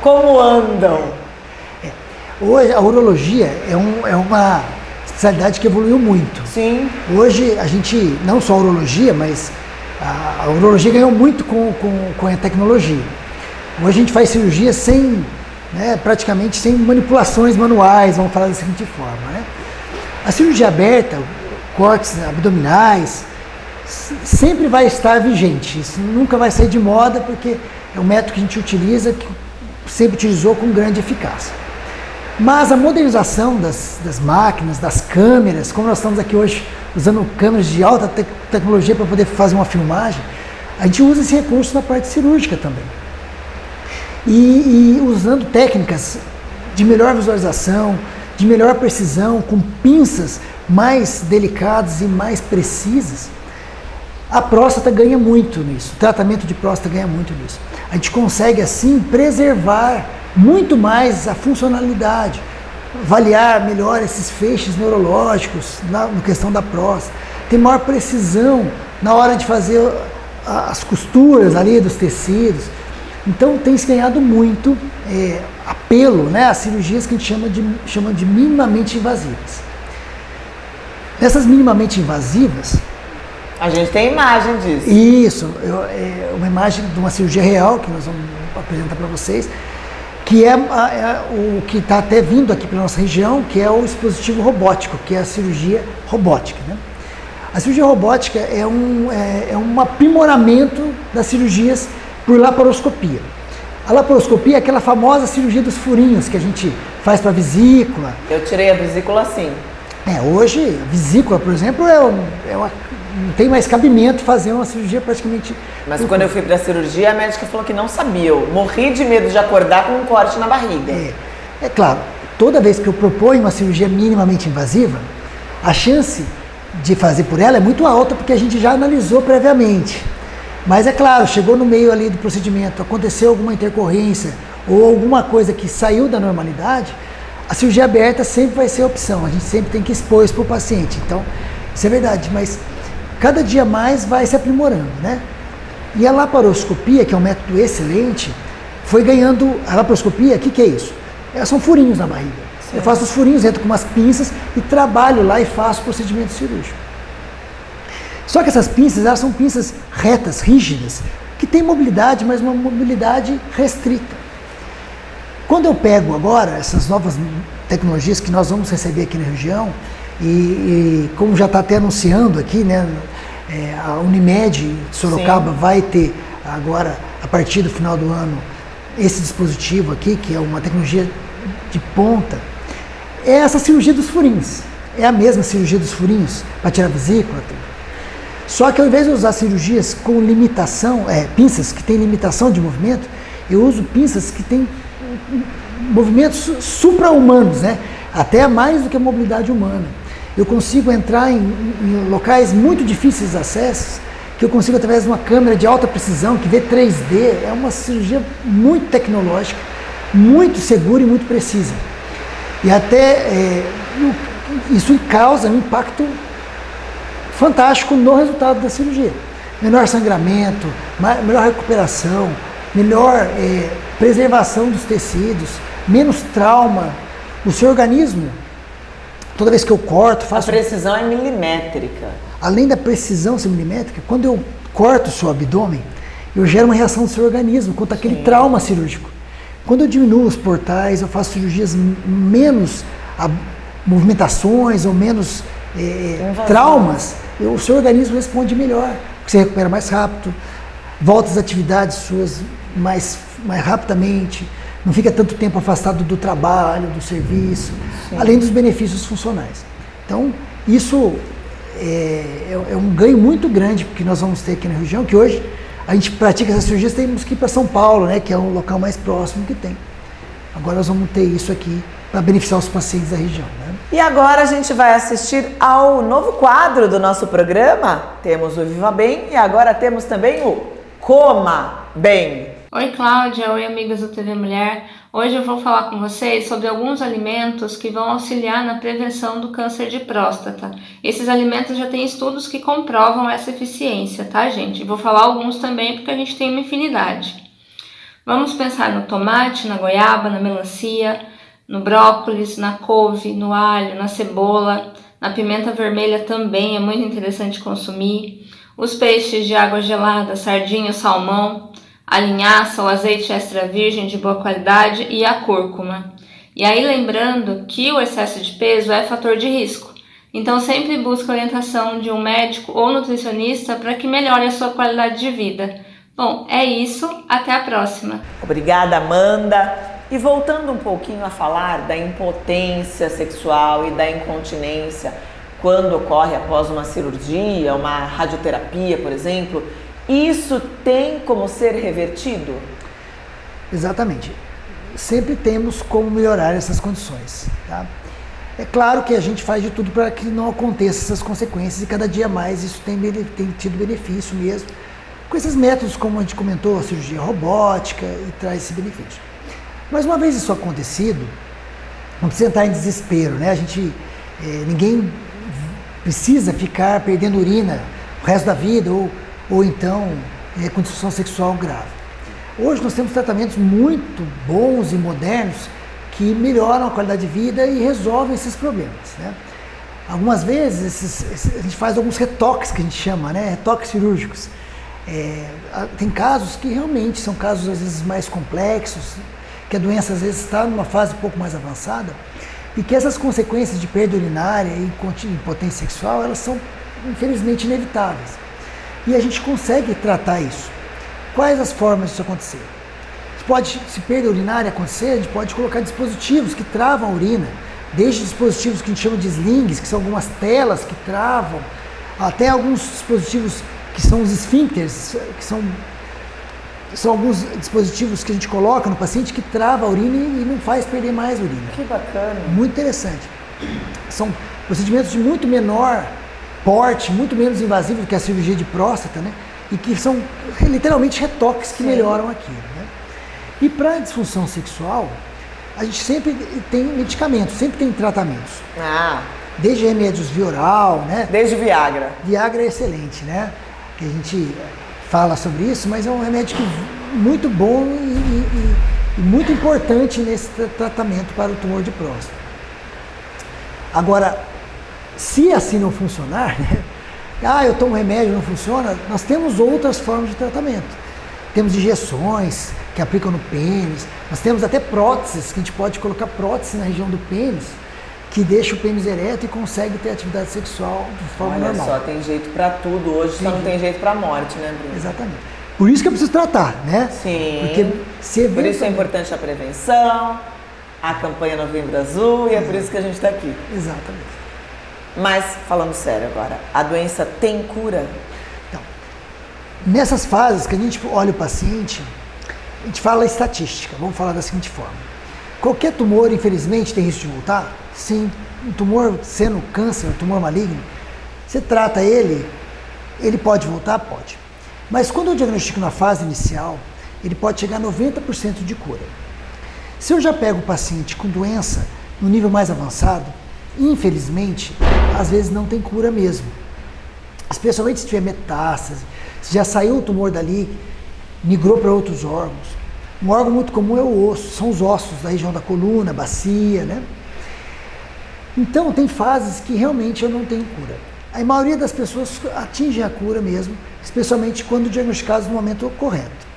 como andam? Hoje a urologia é uma especialidade que evoluiu muito. Sim. Hoje a gente, não só a urologia, mas a urologia ganhou muito com a tecnologia. Hoje a gente faz cirurgia sem, praticamente sem manipulações manuais, vamos falar da seguinte forma. Né? A cirurgia aberta, cortes abdominais, sempre vai estar vigente. Isso nunca vai sair de moda porque é um método que a gente utiliza, que sempre utilizou com grande eficácia. Mas a modernização das máquinas, das câmeras, como nós estamos aqui hoje usando câmeras de alta tecnologia para poder fazer uma filmagem, a gente usa esse recurso na parte cirúrgica também. E usando técnicas de melhor visualização, de melhor precisão, com pinças mais delicadas e mais precisas, a próstata ganha muito nisso, o tratamento de próstata ganha muito nisso. A gente consegue assim preservar muito mais a funcionalidade, avaliar melhor esses feixes neurológicos na questão da próstata, ter maior precisão na hora de fazer as costuras ali dos tecidos. Então tem se ganhado muito apelo, né, às cirurgias que a gente chama de minimamente invasivas. Nessas minimamente invasivas... A gente tem imagem disso. Isso, uma imagem de uma cirurgia real que nós vamos apresentar para vocês, que é o que está até vindo aqui para a nossa região, que é o dispositivo robótico, que é a cirurgia robótica, né? A cirurgia robótica é um aprimoramento das cirurgias por laparoscopia. A laparoscopia é aquela famosa cirurgia dos furinhos que a gente faz para a vesícula. Eu tirei a vesícula sim. Hoje, a vesícula, por exemplo, não tem mais cabimento fazer uma cirurgia praticamente... Mas quando eu fui para a cirurgia, a médica falou que não sabia. Eu morri de medo de acordar com um corte na barriga. É claro, toda vez que eu proponho uma cirurgia minimamente invasiva, a chance de fazer por ela é muito alta, porque a gente já analisou previamente. Mas é claro, chegou no meio ali do procedimento, aconteceu alguma intercorrência ou alguma coisa que saiu da normalidade, a cirurgia aberta sempre vai ser a opção. A gente sempre tem que expor isso para o paciente. Então, isso é verdade, mas cada dia mais vai se aprimorando, né? E a laparoscopia, que é um método excelente, foi ganhando... A laparoscopia, o que é isso? São furinhos na barriga. Sim. Eu faço os furinhos, entro com umas pinças e trabalho lá e faço o procedimento cirúrgico. Só que essas pinças, elas são pinças retas, rígidas, que têm mobilidade, mas uma mobilidade restrita. Quando eu pego agora essas novas tecnologias que nós vamos receber aqui na região, e como já está até anunciando aqui, né, a Unimed de Sorocaba vai ter agora, a partir do final do ano, esse dispositivo aqui, que é uma tecnologia de ponta, é essa cirurgia dos furinhos. É a mesma cirurgia dos furinhos, para tirar a vesícula, tudo. Só que ao invés de usar cirurgias com limitação, pinças que têm limitação de movimento, eu uso pinças que têm movimentos supra-humanos, né? Até mais do que a mobilidade humana. Eu consigo entrar em locais muito difíceis de acesso, que eu consigo através de uma câmera de alta precisão, que vê 3D, é uma cirurgia muito tecnológica, muito segura e muito precisa. E até isso causa um impacto fantástico no resultado da cirurgia. Menor sangramento, melhor recuperação, melhor preservação dos tecidos, menos trauma. O seu organismo, toda vez que eu corto, faço... A precisão é milimétrica. Além da precisão ser milimétrica, quando eu corto o seu abdômen, eu gero uma reação do seu organismo contra aquele trauma cirúrgico. Quando eu diminuo os portais, eu faço cirurgias menos movimentações ou menos traumas, o seu organismo responde melhor, porque você recupera mais rápido, volta às atividades suas mais rapidamente, não fica tanto tempo afastado do trabalho, do serviço, além dos benefícios funcionais. Então, isso é um ganho muito grande que nós vamos ter aqui na região, que hoje a gente pratica essas cirurgias, temos que ir para São Paulo, né, que é o local mais próximo que tem. Agora nós vamos ter isso aqui para beneficiar os pacientes da região, né? E agora a gente vai assistir ao novo quadro do nosso programa. Temos o Viva Bem e agora temos também o Coma Bem. Oi Cláudia, oi amigas do TV Mulher. Hoje eu vou falar com vocês sobre alguns alimentos que vão auxiliar na prevenção do câncer de próstata. Esses alimentos já têm estudos que comprovam essa eficiência, tá gente? Vou falar alguns também porque a gente tem uma infinidade. Vamos pensar no tomate, na goiaba, na melancia, no brócolis, na couve, no alho, na cebola, na pimenta vermelha também é muito interessante consumir. Os peixes de água gelada, sardinha, salmão, a linhaça, o azeite extra virgem de boa qualidade e a cúrcuma. E aí lembrando que o excesso de peso é fator de risco. Então sempre busque a orientação de um médico ou nutricionista para que melhore a sua qualidade de vida. Bom, é isso. Até a próxima. Obrigada, Amanda. E voltando um pouquinho a falar da impotência sexual e da incontinência, quando ocorre após uma cirurgia, uma radioterapia, por exemplo, isso tem como ser revertido? Exatamente. Sempre temos como melhorar essas condições, tá? É claro que a gente faz de tudo para que não aconteça essas consequências e cada dia mais isso tem tido benefício mesmo, com esses métodos como a gente comentou, a cirurgia robótica e traz esse benefício. Mas uma vez isso acontecido, não precisa entrar em desespero, né? Ninguém precisa ficar perdendo urina o resto da vida ou então com disfunção sexual grave. Hoje nós temos tratamentos muito bons e modernos que melhoram a qualidade de vida e resolvem esses problemas, né? Algumas vezes a gente faz alguns retoques que a gente chama, né? Retoques cirúrgicos. Tem casos que realmente são casos às vezes mais complexos, que a doença às vezes está numa fase um pouco mais avançada e que essas consequências de perda urinária e impotência sexual, elas são infelizmente inevitáveis. E a gente consegue tratar isso. Quais as formas disso acontecer? Se perda urinária acontecer, a gente pode colocar dispositivos que travam a urina, desde dispositivos que a gente chama de slings, que são algumas telas que travam, até alguns dispositivos que são os esfíncteres, que são alguns dispositivos que a gente coloca no paciente que trava a urina e não faz perder mais urina. Que bacana. Muito interessante. São procedimentos de muito menor porte, muito menos invasivo do que a cirurgia de próstata, né? E que são literalmente retoques que melhoram aquilo, né? E para a disfunção sexual, a gente sempre tem medicamentos, sempre tem tratamentos. Desde remédios via oral, né? Desde Viagra. Viagra é excelente, né? Que a gente fala sobre isso, mas é um remédio muito bom e muito importante nesse tratamento para o tumor de próstata. Agora, se assim não funcionar, né? Eu tomo remédio, não funciona, nós temos outras formas de tratamento. Temos injeções que aplicam no pênis, nós temos até próteses, que a gente pode colocar prótese na região do pênis, que deixa o pênis ereto e consegue ter atividade sexual de forma normal. Olha só, tem jeito pra tudo hoje, só não tem jeito pra morte, né, Bruno? Exatamente. Por isso que eu preciso tratar, né? Sim. Porque por isso é importante a prevenção, a campanha Novembro Azul, e é por isso que a gente está aqui. Exatamente. Mas, falando sério agora, a doença tem cura? Então, nessas fases que a gente olha o paciente, a gente fala estatística, vamos falar da seguinte forma. Qualquer tumor, infelizmente, tem risco de voltar? Sim. Um tumor sendo câncer, um tumor maligno, você trata ele pode voltar? Pode. Mas quando eu diagnostico na fase inicial, ele pode chegar a 90% de cura. Se eu já pego o paciente com doença no nível mais avançado, infelizmente, às vezes não tem cura mesmo. Especialmente se tiver metástase, se já saiu o tumor dali, migrou para outros órgãos. Um órgão muito comum é o osso, são os ossos da região da coluna, bacia, né? Então, tem fases que realmente eu não tenho cura. A maioria das pessoas atingem a cura mesmo, especialmente quando diagnosticados no momento correto.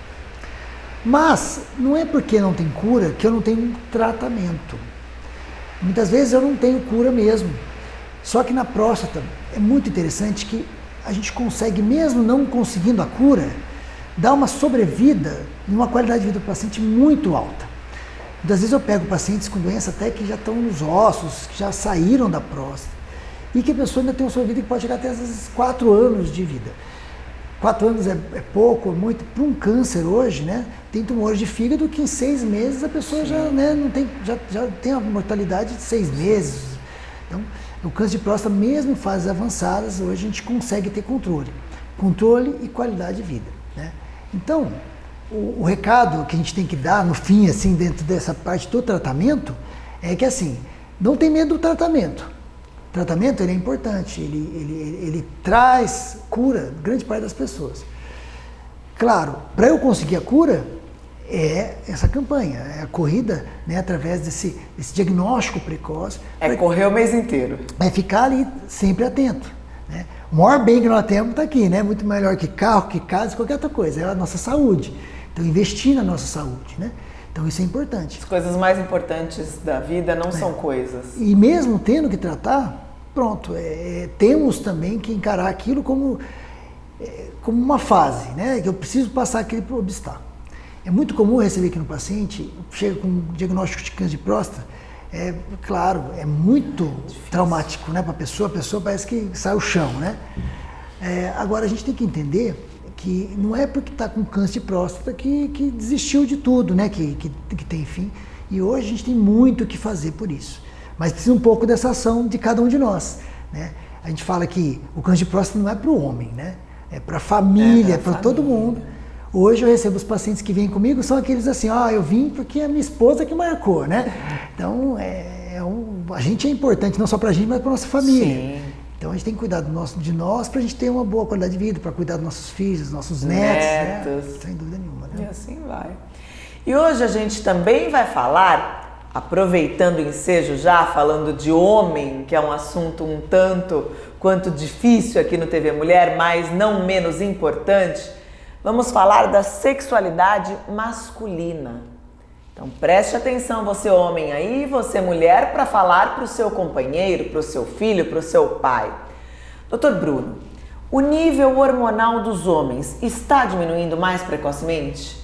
Mas, não é porque não tem cura que eu não tenho tratamento. Muitas vezes eu não tenho cura mesmo. Só que na próstata é muito interessante que a gente consegue, mesmo não conseguindo a cura, dar uma sobrevida e uma qualidade de vida do paciente muito alta. Muitas vezes eu pego pacientes com doença até que já estão nos ossos, que já saíram da próstata, e que a pessoa ainda tem uma sobrevida que pode chegar até às vezes 4 anos de vida. 4 anos é pouco, é muito. Para um câncer hoje, né? Tem tumores de fígado que em 6 meses a pessoa já, né, não tem, já tem a mortalidade de 6 meses. Então, o câncer de próstata, mesmo em fases avançadas, hoje a gente consegue ter controle. Controle e qualidade de vida, né? Então, o recado que a gente tem que dar no fim, assim, dentro dessa parte do tratamento, é que assim, não tem medo do tratamento. O tratamento ele é importante, ele traz cura grande parte das pessoas. Claro, para eu conseguir a cura, é essa campanha, é a corrida, né, através desse diagnóstico precoce. É correr o mês inteiro. É ficar ali sempre atento, né? O maior bem que nós temos está aqui, né? Muito melhor que carro, que casa, qualquer outra coisa, é a nossa saúde. Então, investir na nossa saúde, né? Então, isso é importante. As coisas mais importantes da vida não são coisas. E mesmo tendo que tratar, pronto, temos também que encarar aquilo como uma fase, né? Que eu preciso passar aquele obstáculo. É muito comum receber aqui no paciente, chega com um diagnóstico de câncer de próstata, claro, é muito traumático, né, para a pessoa parece que sai o chão, né? Agora, a gente tem que entender que não é porque está com câncer de próstata que desistiu de tudo, né? Que tem fim. E hoje a gente tem muito o que fazer por isso. Mas precisa um pouco dessa ação de cada um de nós, né? A gente fala que o câncer de próstata não é para o homem, né? É para a família, é para todo mundo. Hoje eu recebo os pacientes que vêm comigo, são aqueles assim, eu vim porque a minha esposa que marcou, né? Então, a gente é importante, não só para a gente, mas para nossa família. Sim. Então a gente tem que cuidar de nós para a gente ter uma boa qualidade de vida, para cuidar dos nossos filhos, dos nossos netos. Né? Sem dúvida nenhuma. Né? E assim vai. E hoje a gente também vai falar, aproveitando o ensejo já, falando de homem, que é um assunto um tanto quanto difícil aqui no TV Mulher, mas não menos importante, vamos falar da sexualidade masculina. Então preste atenção, você homem aí, você mulher, para falar para o seu companheiro, para o seu filho, para o seu pai. Doutor Bruno, o nível hormonal dos homens está diminuindo mais precocemente?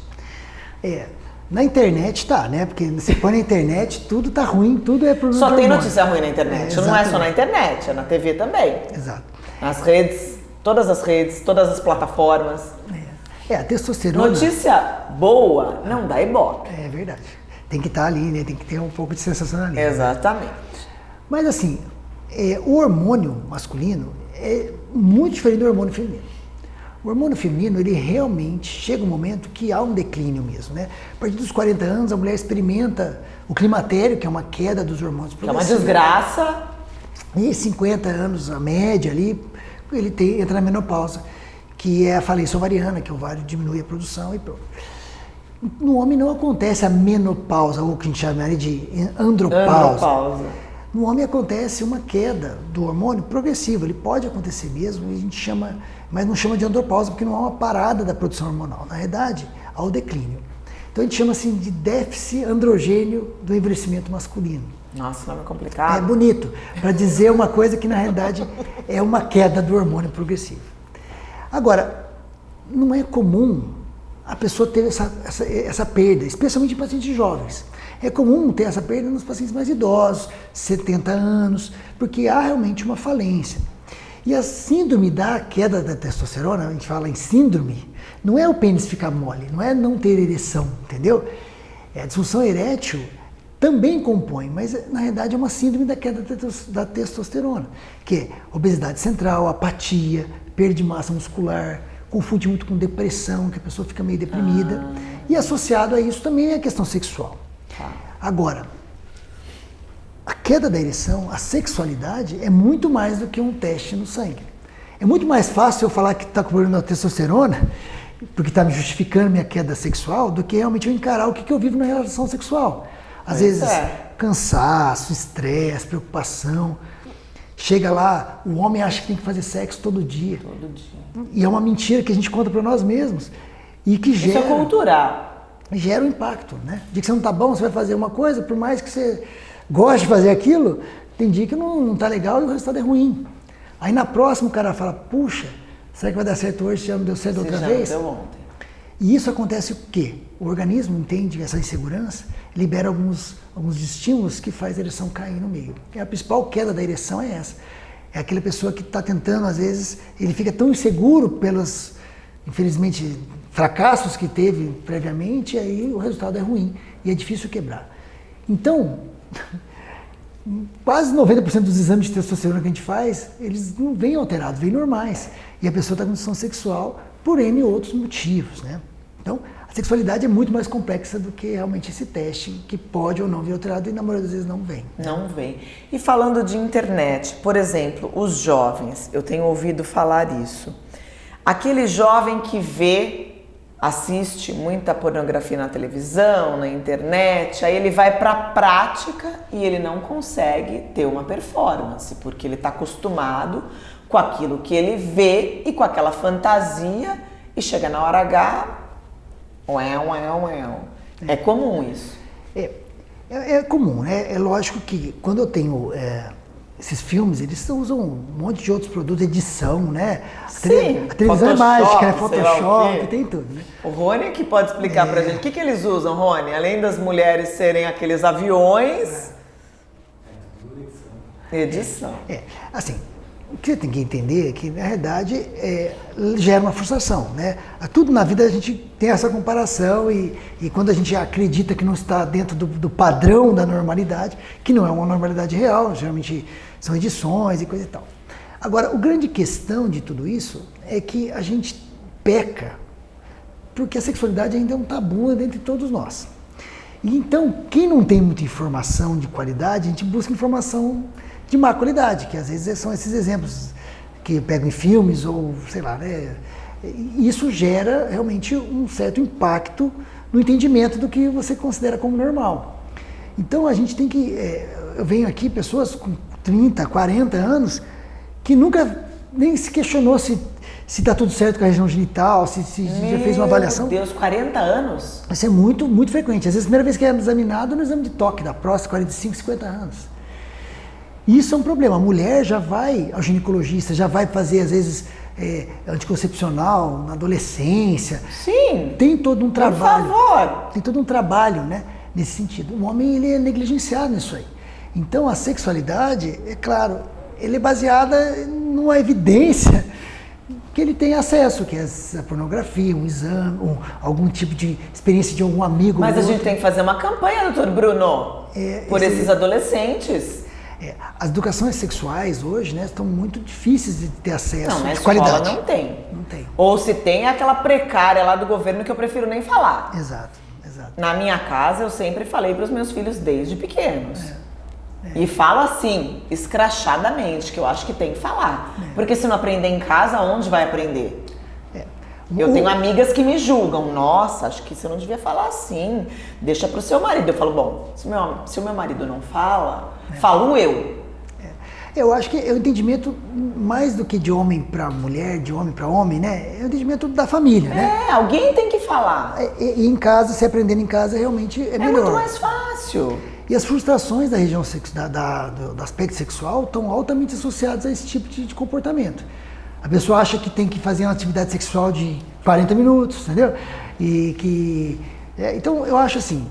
Na internet tá, né? Porque você põe na internet, tudo tá ruim, tudo é problema. Só tem notícia ruim na internet, não é só na internet, é na TV também. Exato. Nas redes, todas as plataformas. A testosterona... Notícia boa não dá ibope. É verdade. Tem que estar ali, né? Tem que ter um pouco de sensacionalismo. Exatamente. Mas assim, o hormônio masculino é muito diferente do hormônio feminino. O hormônio feminino, ele realmente chega um momento que há um declínio mesmo, né? A partir dos 40 anos, a mulher experimenta o climatério, que é uma queda dos hormônios progressivos. É uma desgraça. E 50 anos, a média ali, ele entra na menopausa, que é a falência ovariana, que o ovário diminui a produção e pronto. No homem não acontece a menopausa, ou o que a gente chama de andropausa. No homem acontece uma queda do hormônio progressivo, ele pode acontecer mesmo, e a gente chama, mas não chama de andropausa, porque não há uma parada da produção hormonal. Na verdade, há o declínio. Então a gente chama assim de déficit androgênio do envelhecimento masculino. Nossa, nome complicado. É bonito, para dizer uma coisa que na realidade é uma queda do hormônio progressivo. Agora, não é comum a pessoa ter essa perda, especialmente em pacientes jovens. É comum ter essa perda nos pacientes mais idosos, 70 anos, porque há realmente uma falência. E a síndrome da queda da testosterona, a gente fala em síndrome, não é o pênis ficar mole, não é não ter ereção, entendeu? A disfunção erétil também compõe, mas na realidade é uma síndrome da queda da testosterona, que é obesidade central, apatia, perda de massa muscular, confunde muito com depressão, que a pessoa fica meio deprimida. E associado a isso também é a questão sexual. Agora, a queda da ereção, a sexualidade, é muito mais do que um teste no sangue. É muito mais fácil eu falar que está com problema da testosterona, porque está me justificando minha queda sexual, do que realmente eu encarar o que eu vivo na relação sexual. Às vezes, cansaço, estresse, preocupação. Chega lá, o homem acha que tem que fazer sexo todo dia. Todo dia. E é uma mentira que a gente conta para nós mesmos. E que gera... Isso é cultural. Gera um impacto, né? Dia que você não tá bom, você vai fazer uma coisa, por mais que você goste de fazer aquilo, tem dia que não tá legal e o resultado é ruim. Aí na próxima o cara fala, puxa, será que vai dar certo hoje se já não deu certo outra vez? Deu ontem. E isso acontece o quê? O organismo entende essa insegurança, libera alguns estímulos que faz a ereção cair no meio. E a principal queda da ereção é essa. É aquela pessoa que está tentando, às vezes, ele fica tão inseguro pelos, infelizmente, fracassos que teve previamente, e aí o resultado é ruim e é difícil quebrar. Então, quase 90% dos exames de testosterona que a gente faz, eles não vêm alterados, vêm normais. E a pessoa está com disfunção sexual por N outros motivos, né? Então, a sexualidade é muito mais complexa do que realmente esse teste, que pode ou não vir alterado e na maioria das vezes não vem. Não vem. E falando de internet, por exemplo, os jovens, eu tenho ouvido falar isso. Aquele jovem que assiste muita pornografia na televisão, na internet, aí ele vai para a prática e ele não consegue ter uma performance, porque ele está acostumado com aquilo que ele vê e com aquela fantasia e chega na hora H, é comum isso. É comum, né? É lógico que quando eu tenho esses filmes, eles usam um monte de outros produtos, edição, né? Sim, a televisão é mágica, né? Photoshop, tem tudo, né? O Rony que pode explicar pra gente. O que eles usam, Rony? Além das mulheres serem aqueles aviões... Edição. Assim, o que você tem que entender é que, na realidade, gera uma frustração, né? Tudo na vida a gente tem essa comparação e quando a gente acredita que não está dentro do padrão da normalidade, que não é uma normalidade real, geralmente são edições e coisa e tal. Agora, a grande questão de tudo isso é que a gente peca porque a sexualidade ainda é um tabu dentro de todos nós. E então, quem não tem muita informação de qualidade, a gente busca informação de má qualidade, que às vezes são esses exemplos que pegam em filmes ou sei lá, né? E isso gera realmente um certo impacto no entendimento do que você considera como normal. Então a gente tem que... eu venho aqui pessoas com 30, 40 anos que nunca nem se questionou se está tudo certo com a região genital, se já fez uma avaliação. Meu Deus, 40 anos? Isso é muito, muito frequente. Às vezes a primeira vez que é examinado no exame de toque da próstata, 45, 50 anos. Isso é um problema. A mulher já vai ao ginecologista, já vai fazer às vezes anticoncepcional na adolescência. Sim. Tem todo um trabalho. Por favor. Tem todo um trabalho, né, nesse sentido. O homem ele é negligenciado nisso aí. Então a sexualidade, é claro, ele é baseada numa evidência que ele tem acesso, que é a pornografia, um exame, algum tipo de experiência de algum amigo. Mas a gente tem que fazer uma campanha, doutor Bruno, por esses adolescentes. As educações sexuais hoje, né, estão muito difíceis de ter acesso. Não, na de escola qualidade. não tem. Não tem. Ou se tem, é aquela precária lá do governo que eu prefiro nem falar. Exato, exato. Na minha casa, eu sempre falei para os meus filhos desde pequenos. E falo assim, escrachadamente, que eu acho que tem que falar. Porque se não aprender em casa, onde vai aprender? Eu tenho amigas que me julgam. Nossa, acho que você não devia falar assim. Deixa pro seu marido. Eu falo, bom, se o meu marido não fala, falo eu. Eu acho que é o entendimento mais do que de homem para mulher, de homem para homem, né? É o entendimento da família, né? Alguém tem que falar. E em casa, se aprendendo em casa, realmente é melhor. É muito mais fácil. E as frustrações da região do aspecto sexual estão altamente associadas a esse tipo de comportamento. A pessoa acha que tem que fazer uma atividade sexual de 40 minutos, entendeu? Então eu acho assim,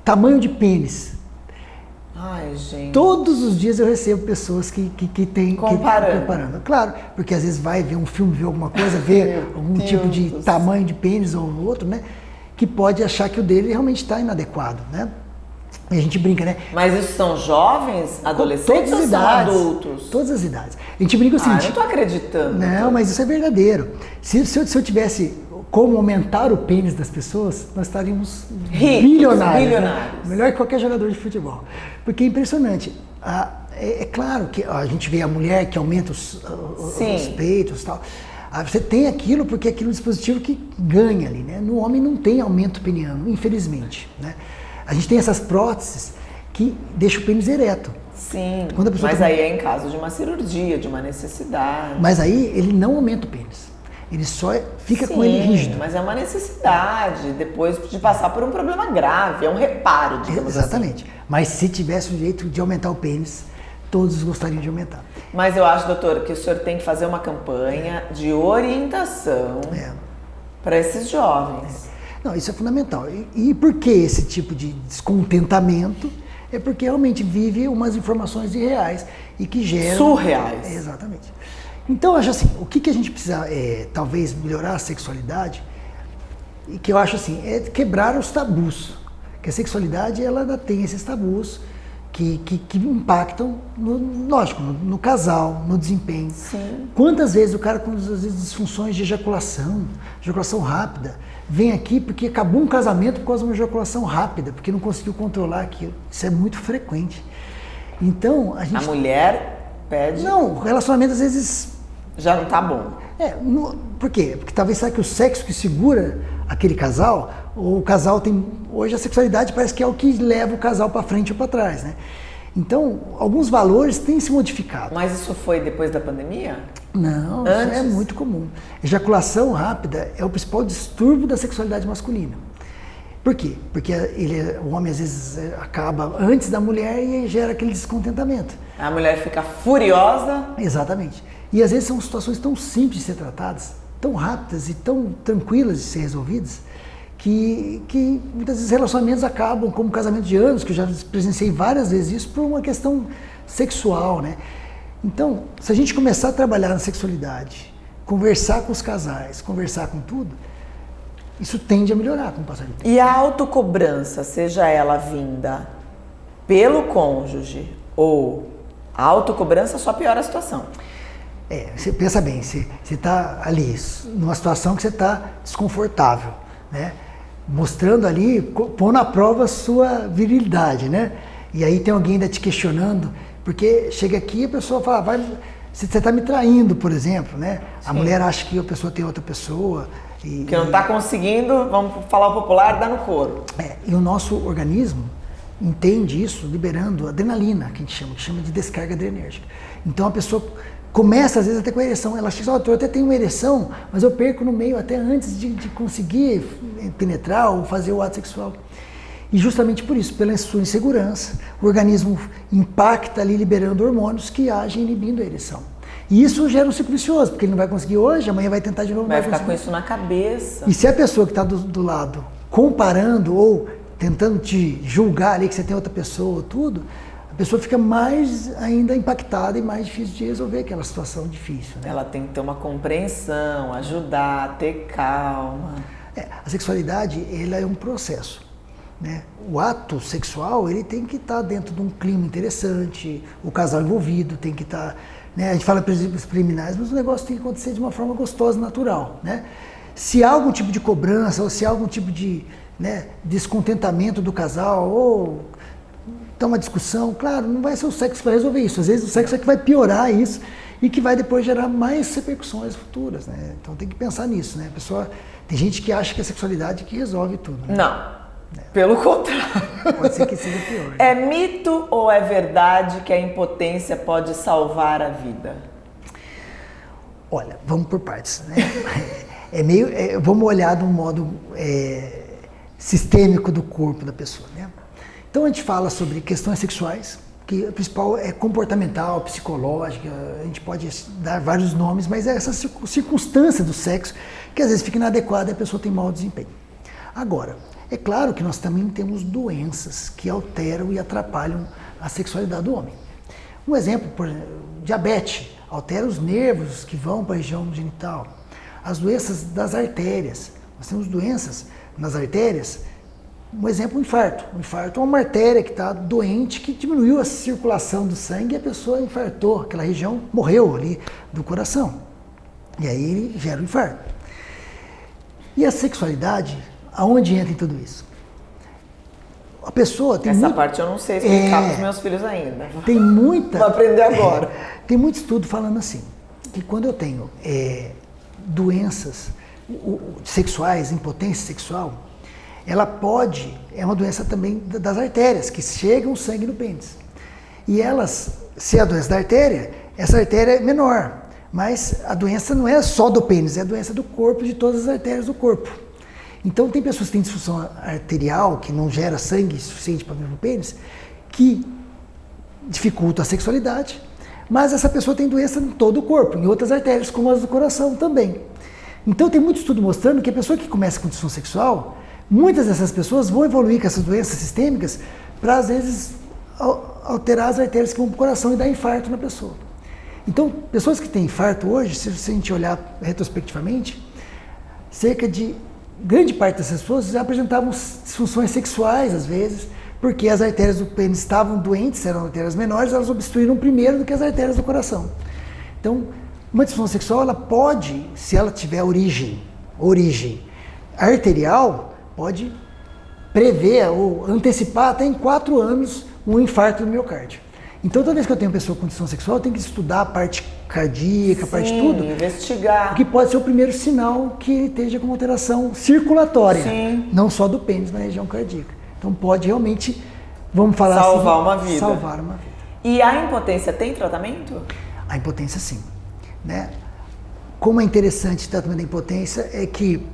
tamanho de pênis. Ai, gente. Todos os dias eu recebo pessoas que têm... Comparando. Claro, porque às vezes vai ver um filme, ver alguma coisa, ver algum tipo de tamanho de pênis ou outro, né? Que pode achar que o dele realmente está inadequado, né? E a gente brinca, né? Mas isso são jovens, adolescentes ou são adultos? Todas as idades. A gente brinca o seguinte... eu não tô acreditando. Não, mas isso é verdadeiro. Se eu tivesse como aumentar o pênis das pessoas, nós estaríamos bilionários. Né? Melhor que qualquer jogador de futebol. Porque é impressionante. É claro que a gente vê a mulher que aumenta os peitos e tal. Você tem aquilo porque aquilo é um dispositivo que ganha ali, né? No homem não tem aumento peniano, infelizmente, né? A gente tem essas próteses que deixam o pênis ereto. Sim, mas aí é em caso de uma cirurgia, de uma necessidade. Mas aí ele não aumenta o pênis. Ele só fica com ele rígido. Mas é uma necessidade, depois de passar por um problema grave, é um reparo, digamos Exatamente. assim. Mas se tivesse um jeito de aumentar o pênis, todos gostariam de aumentar. Mas eu acho, doutor, que o senhor tem que fazer uma campanha de orientação para esses jovens. Não, isso é fundamental. E por que esse tipo de descontentamento? É porque realmente vive umas informações irreais e que geram... Surreais. Exatamente. Então, eu acho assim, o que a gente precisa, talvez, melhorar a sexualidade, e que eu acho assim, é quebrar os tabus. Que a sexualidade, ela ainda tem esses tabus que impactam, lógico, no casal, no desempenho. Sim. Quantas vezes o cara com, às vezes, disfunções de ejaculação rápida, vem aqui porque acabou um casamento por causa de uma ejaculação rápida, porque não conseguiu controlar aquilo. Isso é muito frequente. Então, a mulher pede... Não, o relacionamento às vezes... Já não tá bom. Por quê? Porque talvez sabe que o sexo que segura aquele casal, ou o casal tem... Hoje a sexualidade parece que é o que leva o casal para frente ou para trás, né? Então, alguns valores têm se modificado. Mas isso foi depois da pandemia? Não, isso é muito comum. Ejaculação rápida é o principal distúrbio da sexualidade masculina. Por quê? Porque o homem às vezes acaba antes da mulher e gera aquele descontentamento. A mulher fica furiosa. Exatamente. E às vezes são situações tão simples de ser tratadas, tão rápidas e tão tranquilas de ser resolvidas, que muitas vezes relacionamentos acabam, como casamento de anos, que eu já presenciei várias vezes isso, por uma questão sexual, né? Então, se a gente começar a trabalhar na sexualidade, conversar com os casais, conversar com tudo, isso tende a melhorar com o passar do tempo. E a autocobrança, seja ela vinda pelo cônjuge ou a autocobrança, só piora a situação. Você pensa bem, você está ali numa situação que você está desconfortável, né? mostrando ali, pondo à prova a sua virilidade, né? E aí tem alguém ainda te questionando, porque chega aqui e a pessoa fala, você está me traindo, por exemplo, né? A mulher acha que a pessoa tem outra pessoa. Que não está conseguindo, vamos falar o popular, dá no couro. E o nosso organismo entende isso liberando adrenalina, que a gente chama de descarga adrenérgica. Então a pessoa começa às vezes até com a ereção, ela acha que eu até tenho uma ereção, mas eu perco no meio até antes de conseguir penetrar ou fazer o ato sexual. E justamente por isso, pela sua insegurança, o organismo impacta ali liberando hormônios que agem inibindo a ereção. E isso gera um ciclo vicioso, porque ele não vai conseguir hoje, amanhã vai tentar de novo. Vai ficar com isso na cabeça. E se a pessoa que está do lado comparando ou tentando te julgar ali que você tem outra pessoa, tudo, a pessoa fica mais ainda impactada e mais difícil de resolver aquela situação difícil, né? Ela tem que ter uma compreensão, ajudar, ter calma. A sexualidade, ela é um processo, né? O ato sexual, ele tem que estar dentro de um clima interessante, o casal envolvido tem que estar, né? A gente fala princípios preliminares, mas o negócio tem que acontecer de uma forma gostosa, natural, né? Se há algum tipo de cobrança ou se há algum tipo de, né, descontentamento do casal ou então uma discussão, claro, não vai ser o sexo que vai resolver isso. Às vezes o sexo é que vai piorar isso e que vai depois gerar mais repercussões futuras, né? Então tem que pensar nisso, né? A pessoa, tem gente que acha que a sexualidade que resolve tudo, né? Não. Pelo contrário. Pode ser que seja pior. Né? É mito ou é verdade que a impotência pode salvar a vida? Olha, vamos por partes, né? Vamos olhar de um modo sistêmico do corpo da pessoa, né? Então a gente fala sobre questões sexuais, que a principal é comportamental, psicológica, a gente pode dar vários nomes, mas é essa circunstância do sexo que às vezes fica inadequada e a pessoa tem mau desempenho. Agora, é claro que nós também temos doenças que alteram e atrapalham a sexualidade do homem. Um exemplo, por exemplo, diabetes, altera os nervos que vão para a região genital. As doenças das artérias, nós temos doenças nas artérias. Um exemplo, o infarto. O infarto é uma artéria que está doente, que diminuiu a circulação do sangue e a pessoa infartou, aquela região morreu ali do coração. E aí ele gera o infarto. E a sexualidade, aonde entra em tudo isso? A pessoa tem Essa parte eu não sei explicar para os meus filhos ainda. Tem muita... Vou aprender agora. Tem muito estudo falando assim, que quando eu tenho doenças sexuais, impotência sexual, ela é uma doença também das artérias, que chegam o sangue no pênis. E elas, se é a doença da artéria, essa artéria é menor, mas a doença não é só do pênis, é a doença do corpo, de todas as artérias do corpo. Então tem pessoas que têm disfunção arterial, que não gera sangue suficiente para vir para o pênis, que dificulta a sexualidade, mas essa pessoa tem doença em todo o corpo, em outras artérias, como as do coração também. Então tem muito estudo mostrando que a pessoa que começa com disfunção sexual, muitas dessas pessoas vão evoluir com essas doenças sistêmicas para, às vezes, alterar as artérias que vão para o coração e dar infarto na pessoa. Então, pessoas que têm infarto hoje, se a gente olhar retrospectivamente, grande parte dessas pessoas já apresentavam disfunções sexuais, às vezes, porque as artérias do pênis estavam doentes, eram artérias menores, elas obstruíram primeiro do que as artérias do coração. Então, uma disfunção sexual, ela pode, se ela tiver origem arterial, pode prever ou antecipar até em 4 anos um infarto do miocárdio. Então, toda vez que eu tenho pessoa com disfunção sexual, eu tenho que estudar a parte cardíaca, a parte de tudo. Investigar. Que pode ser o primeiro sinal que ele esteja com alteração circulatória. Sim. Não só do pênis, mas na região cardíaca. Então, pode realmente, vamos falar salvar assim, uma vida. Salvar uma vida. E a impotência tem tratamento? A impotência, sim. Né? Como é interessante o tratamento da impotência é que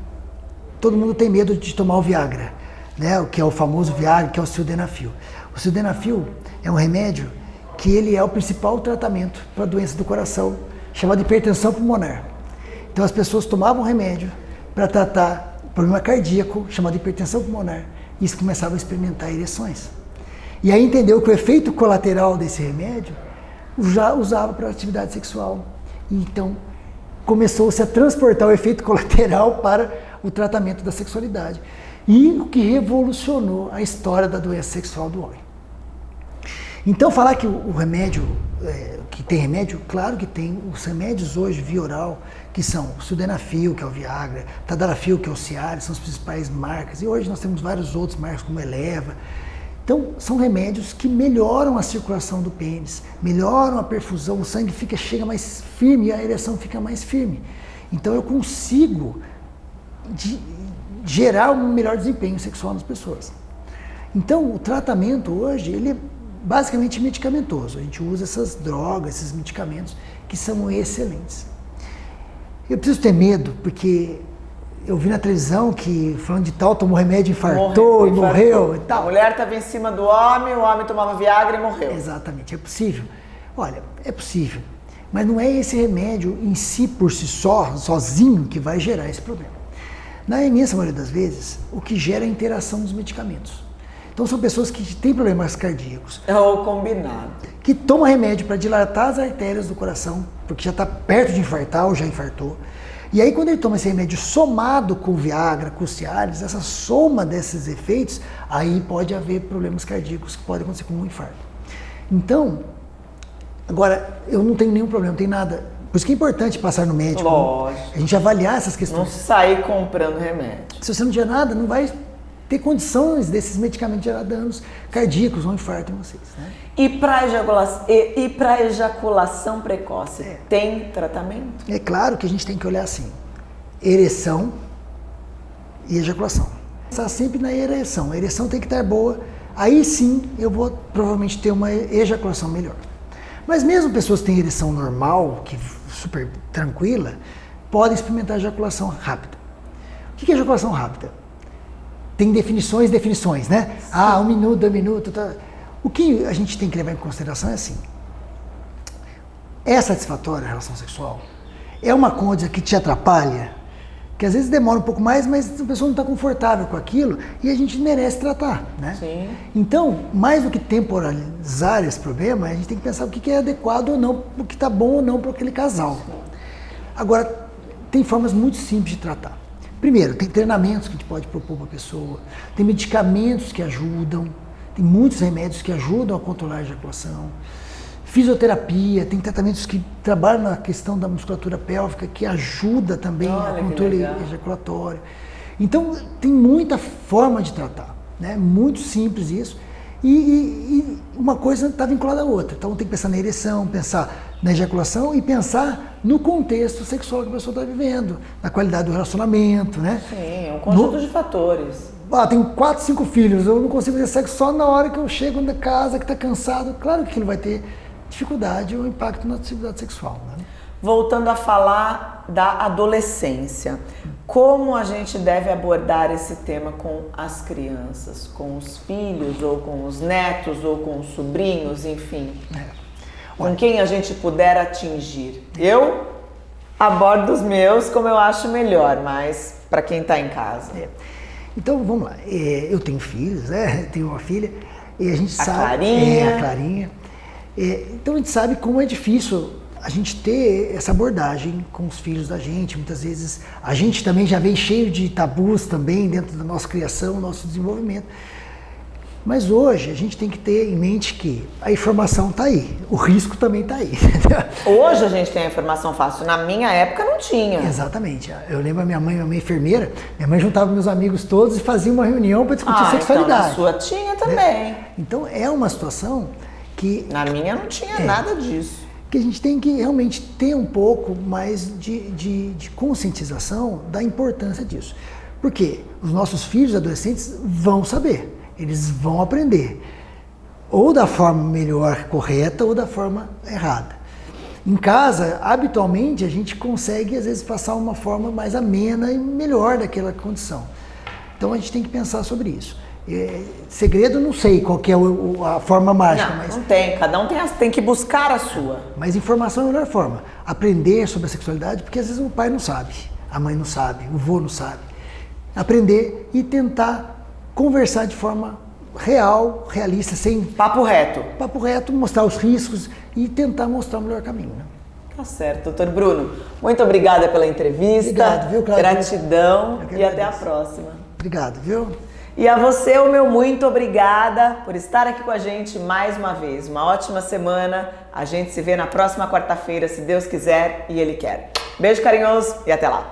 todo mundo tem medo de tomar o Viagra, né? O que é o famoso Viagra, que é o sildenafil. O sildenafil é um remédio que ele é o principal tratamento para a doença do coração, chamada hipertensão pulmonar. Então as pessoas tomavam remédio para tratar problema cardíaco, chamado hipertensão pulmonar, e eles começavam a experimentar ereções. E aí entendeu que o efeito colateral desse remédio já usava para atividade sexual. Então começou-se a transportar o efeito colateral para o tratamento da sexualidade. E o que revolucionou a história da doença sexual do homem. Então, falar que o remédio, que tem remédio, claro que tem. Os remédios hoje, via oral, que são o Sildenafil, que é o Viagra, Tadalafil, que é o Cialis, são as principais marcas. E hoje nós temos várias outras marcas, como Eleva. Então, são remédios que melhoram a circulação do pênis, melhoram a perfusão, o sangue chega mais firme e a ereção fica mais firme. Então, eu consigo gerar um melhor desempenho sexual nas pessoas. Então, o tratamento hoje, ele é basicamente medicamentoso. A gente usa essas drogas, esses medicamentos que são excelentes. Eu preciso ter medo, porque eu vi na televisão que falando de tal, tomou remédio, infartou e morreu e tal. A mulher estava em cima do homem, o homem tomava Viagra e morreu. Exatamente, é possível. Olha, é possível. Mas não é esse remédio em si, por si só, sozinho, que vai gerar esse problema. Na imensa maioria das vezes, o que gera é a interação dos medicamentos. Então são pessoas que têm problemas cardíacos. É o combinado. Que tomam remédio para dilatar as artérias do coração, porque já está perto de infartar ou já infartou. E aí quando ele toma esse remédio somado com o Viagra, com o Cialis, essa soma desses efeitos, aí pode haver problemas cardíacos que podem acontecer com um infarto. Então, agora, eu não tenho nenhum problema, não tem nada. Por isso que é importante passar no médico. Lógico. A gente avaliar essas Não questões. sair comprando remédio. Se você não tiver nada, não vai ter condições desses medicamentos gerar danos cardíacos ou infarto em vocês. Né? E para ejaculação precoce, tem tratamento? É claro que a gente tem que olhar assim, ereção e ejaculação. Está sempre na ereção, a ereção tem que estar boa, aí sim eu vou provavelmente ter uma ejaculação melhor. Mas mesmo pessoas que têm ereção normal, que super tranquila, podem experimentar ejaculação rápida. O que é ejaculação rápida? Tem definições, né? Sim. 1 minuto, 2 minutos. Tá. O que a gente tem que levar em consideração é assim. É satisfatória a relação sexual? É uma coisa que te atrapalha? Que às vezes demora um pouco mais, mas a pessoa não está confortável com aquilo e a gente merece tratar, né? Sim. Então, mais do que temporalizar esse problema, a gente tem que pensar o que é adequado ou não, o que está bom ou não para aquele casal. Agora, tem formas muito simples de tratar. Primeiro, tem treinamentos que a gente pode propor para a pessoa, tem medicamentos que ajudam, tem muitos remédios que ajudam a controlar a ejaculação, fisioterapia, tem tratamentos que trabalham na questão da musculatura pélvica, que ajuda também a controle ejaculatório. Então, tem muita forma de tratar, né? Muito simples isso. E uma coisa está vinculada à outra. Então tem que pensar na ereção, pensar na ejaculação e pensar no contexto sexual que a pessoa está vivendo, na qualidade do relacionamento, né? Sim, um conjunto de fatores. Tenho 4, 5 filhos, eu não consigo ter sexo só na hora que eu chego na casa, que está cansado. Claro que ele vai ter dificuldade ou impacto na atividade sexual, né? Voltando a falar da adolescência, como a gente deve abordar esse tema com as crianças, com os filhos, ou com os netos, ou com os sobrinhos, enfim, com quem a gente puder atingir. Eu abordo os meus como eu acho melhor, mas para quem está em casa. Então, vamos lá. Eu tenho filhos, né? Tenho uma filha, e a gente sabe... Clarinha. A Clarinha. Então, a gente sabe como é difícil a gente ter essa abordagem com os filhos da gente. Muitas vezes a gente também já vem cheio de tabus também dentro da nossa criação, nosso desenvolvimento. Mas hoje a gente tem que ter em mente que a informação está aí, o risco também está aí. Hoje a gente tem a informação fácil, na minha época não tinha. Exatamente. Eu lembro a minha mãe enfermeira, minha mãe juntava meus amigos todos e fazia uma reunião para discutir sexualidade. Então na sua tinha também. Então é uma situação que... Na minha não tinha nada disso. Que a gente tem que realmente ter um pouco mais de conscientização da importância disso. Porque os nossos filhos adolescentes vão saber, eles vão aprender. Ou da forma melhor, correta, ou da forma errada. Em casa, habitualmente, a gente consegue, às vezes, passar uma forma mais amena e melhor daquela condição. Então, a gente tem que pensar sobre isso. Segredo, não sei qual que é a forma mágica. Não tem, cada um tem que buscar a sua. Mas informação é a melhor forma. Aprender sobre a sexualidade, porque às vezes o pai não sabe, a mãe não sabe, o vô não sabe. Aprender e tentar conversar de forma real, realista, sem... Papo reto. Papo reto, mostrar os riscos e tentar mostrar o melhor caminho, né? Tá certo, doutor Bruno. Muito obrigada pela entrevista. Obrigado, viu, Cláudio? Gratidão e até a próxima. Obrigado, viu? E a você, o meu muito obrigada por estar aqui com a gente mais uma vez. Uma ótima semana. A gente se vê na próxima quarta-feira, se Deus quiser e Ele quer. Beijo carinhoso e até lá.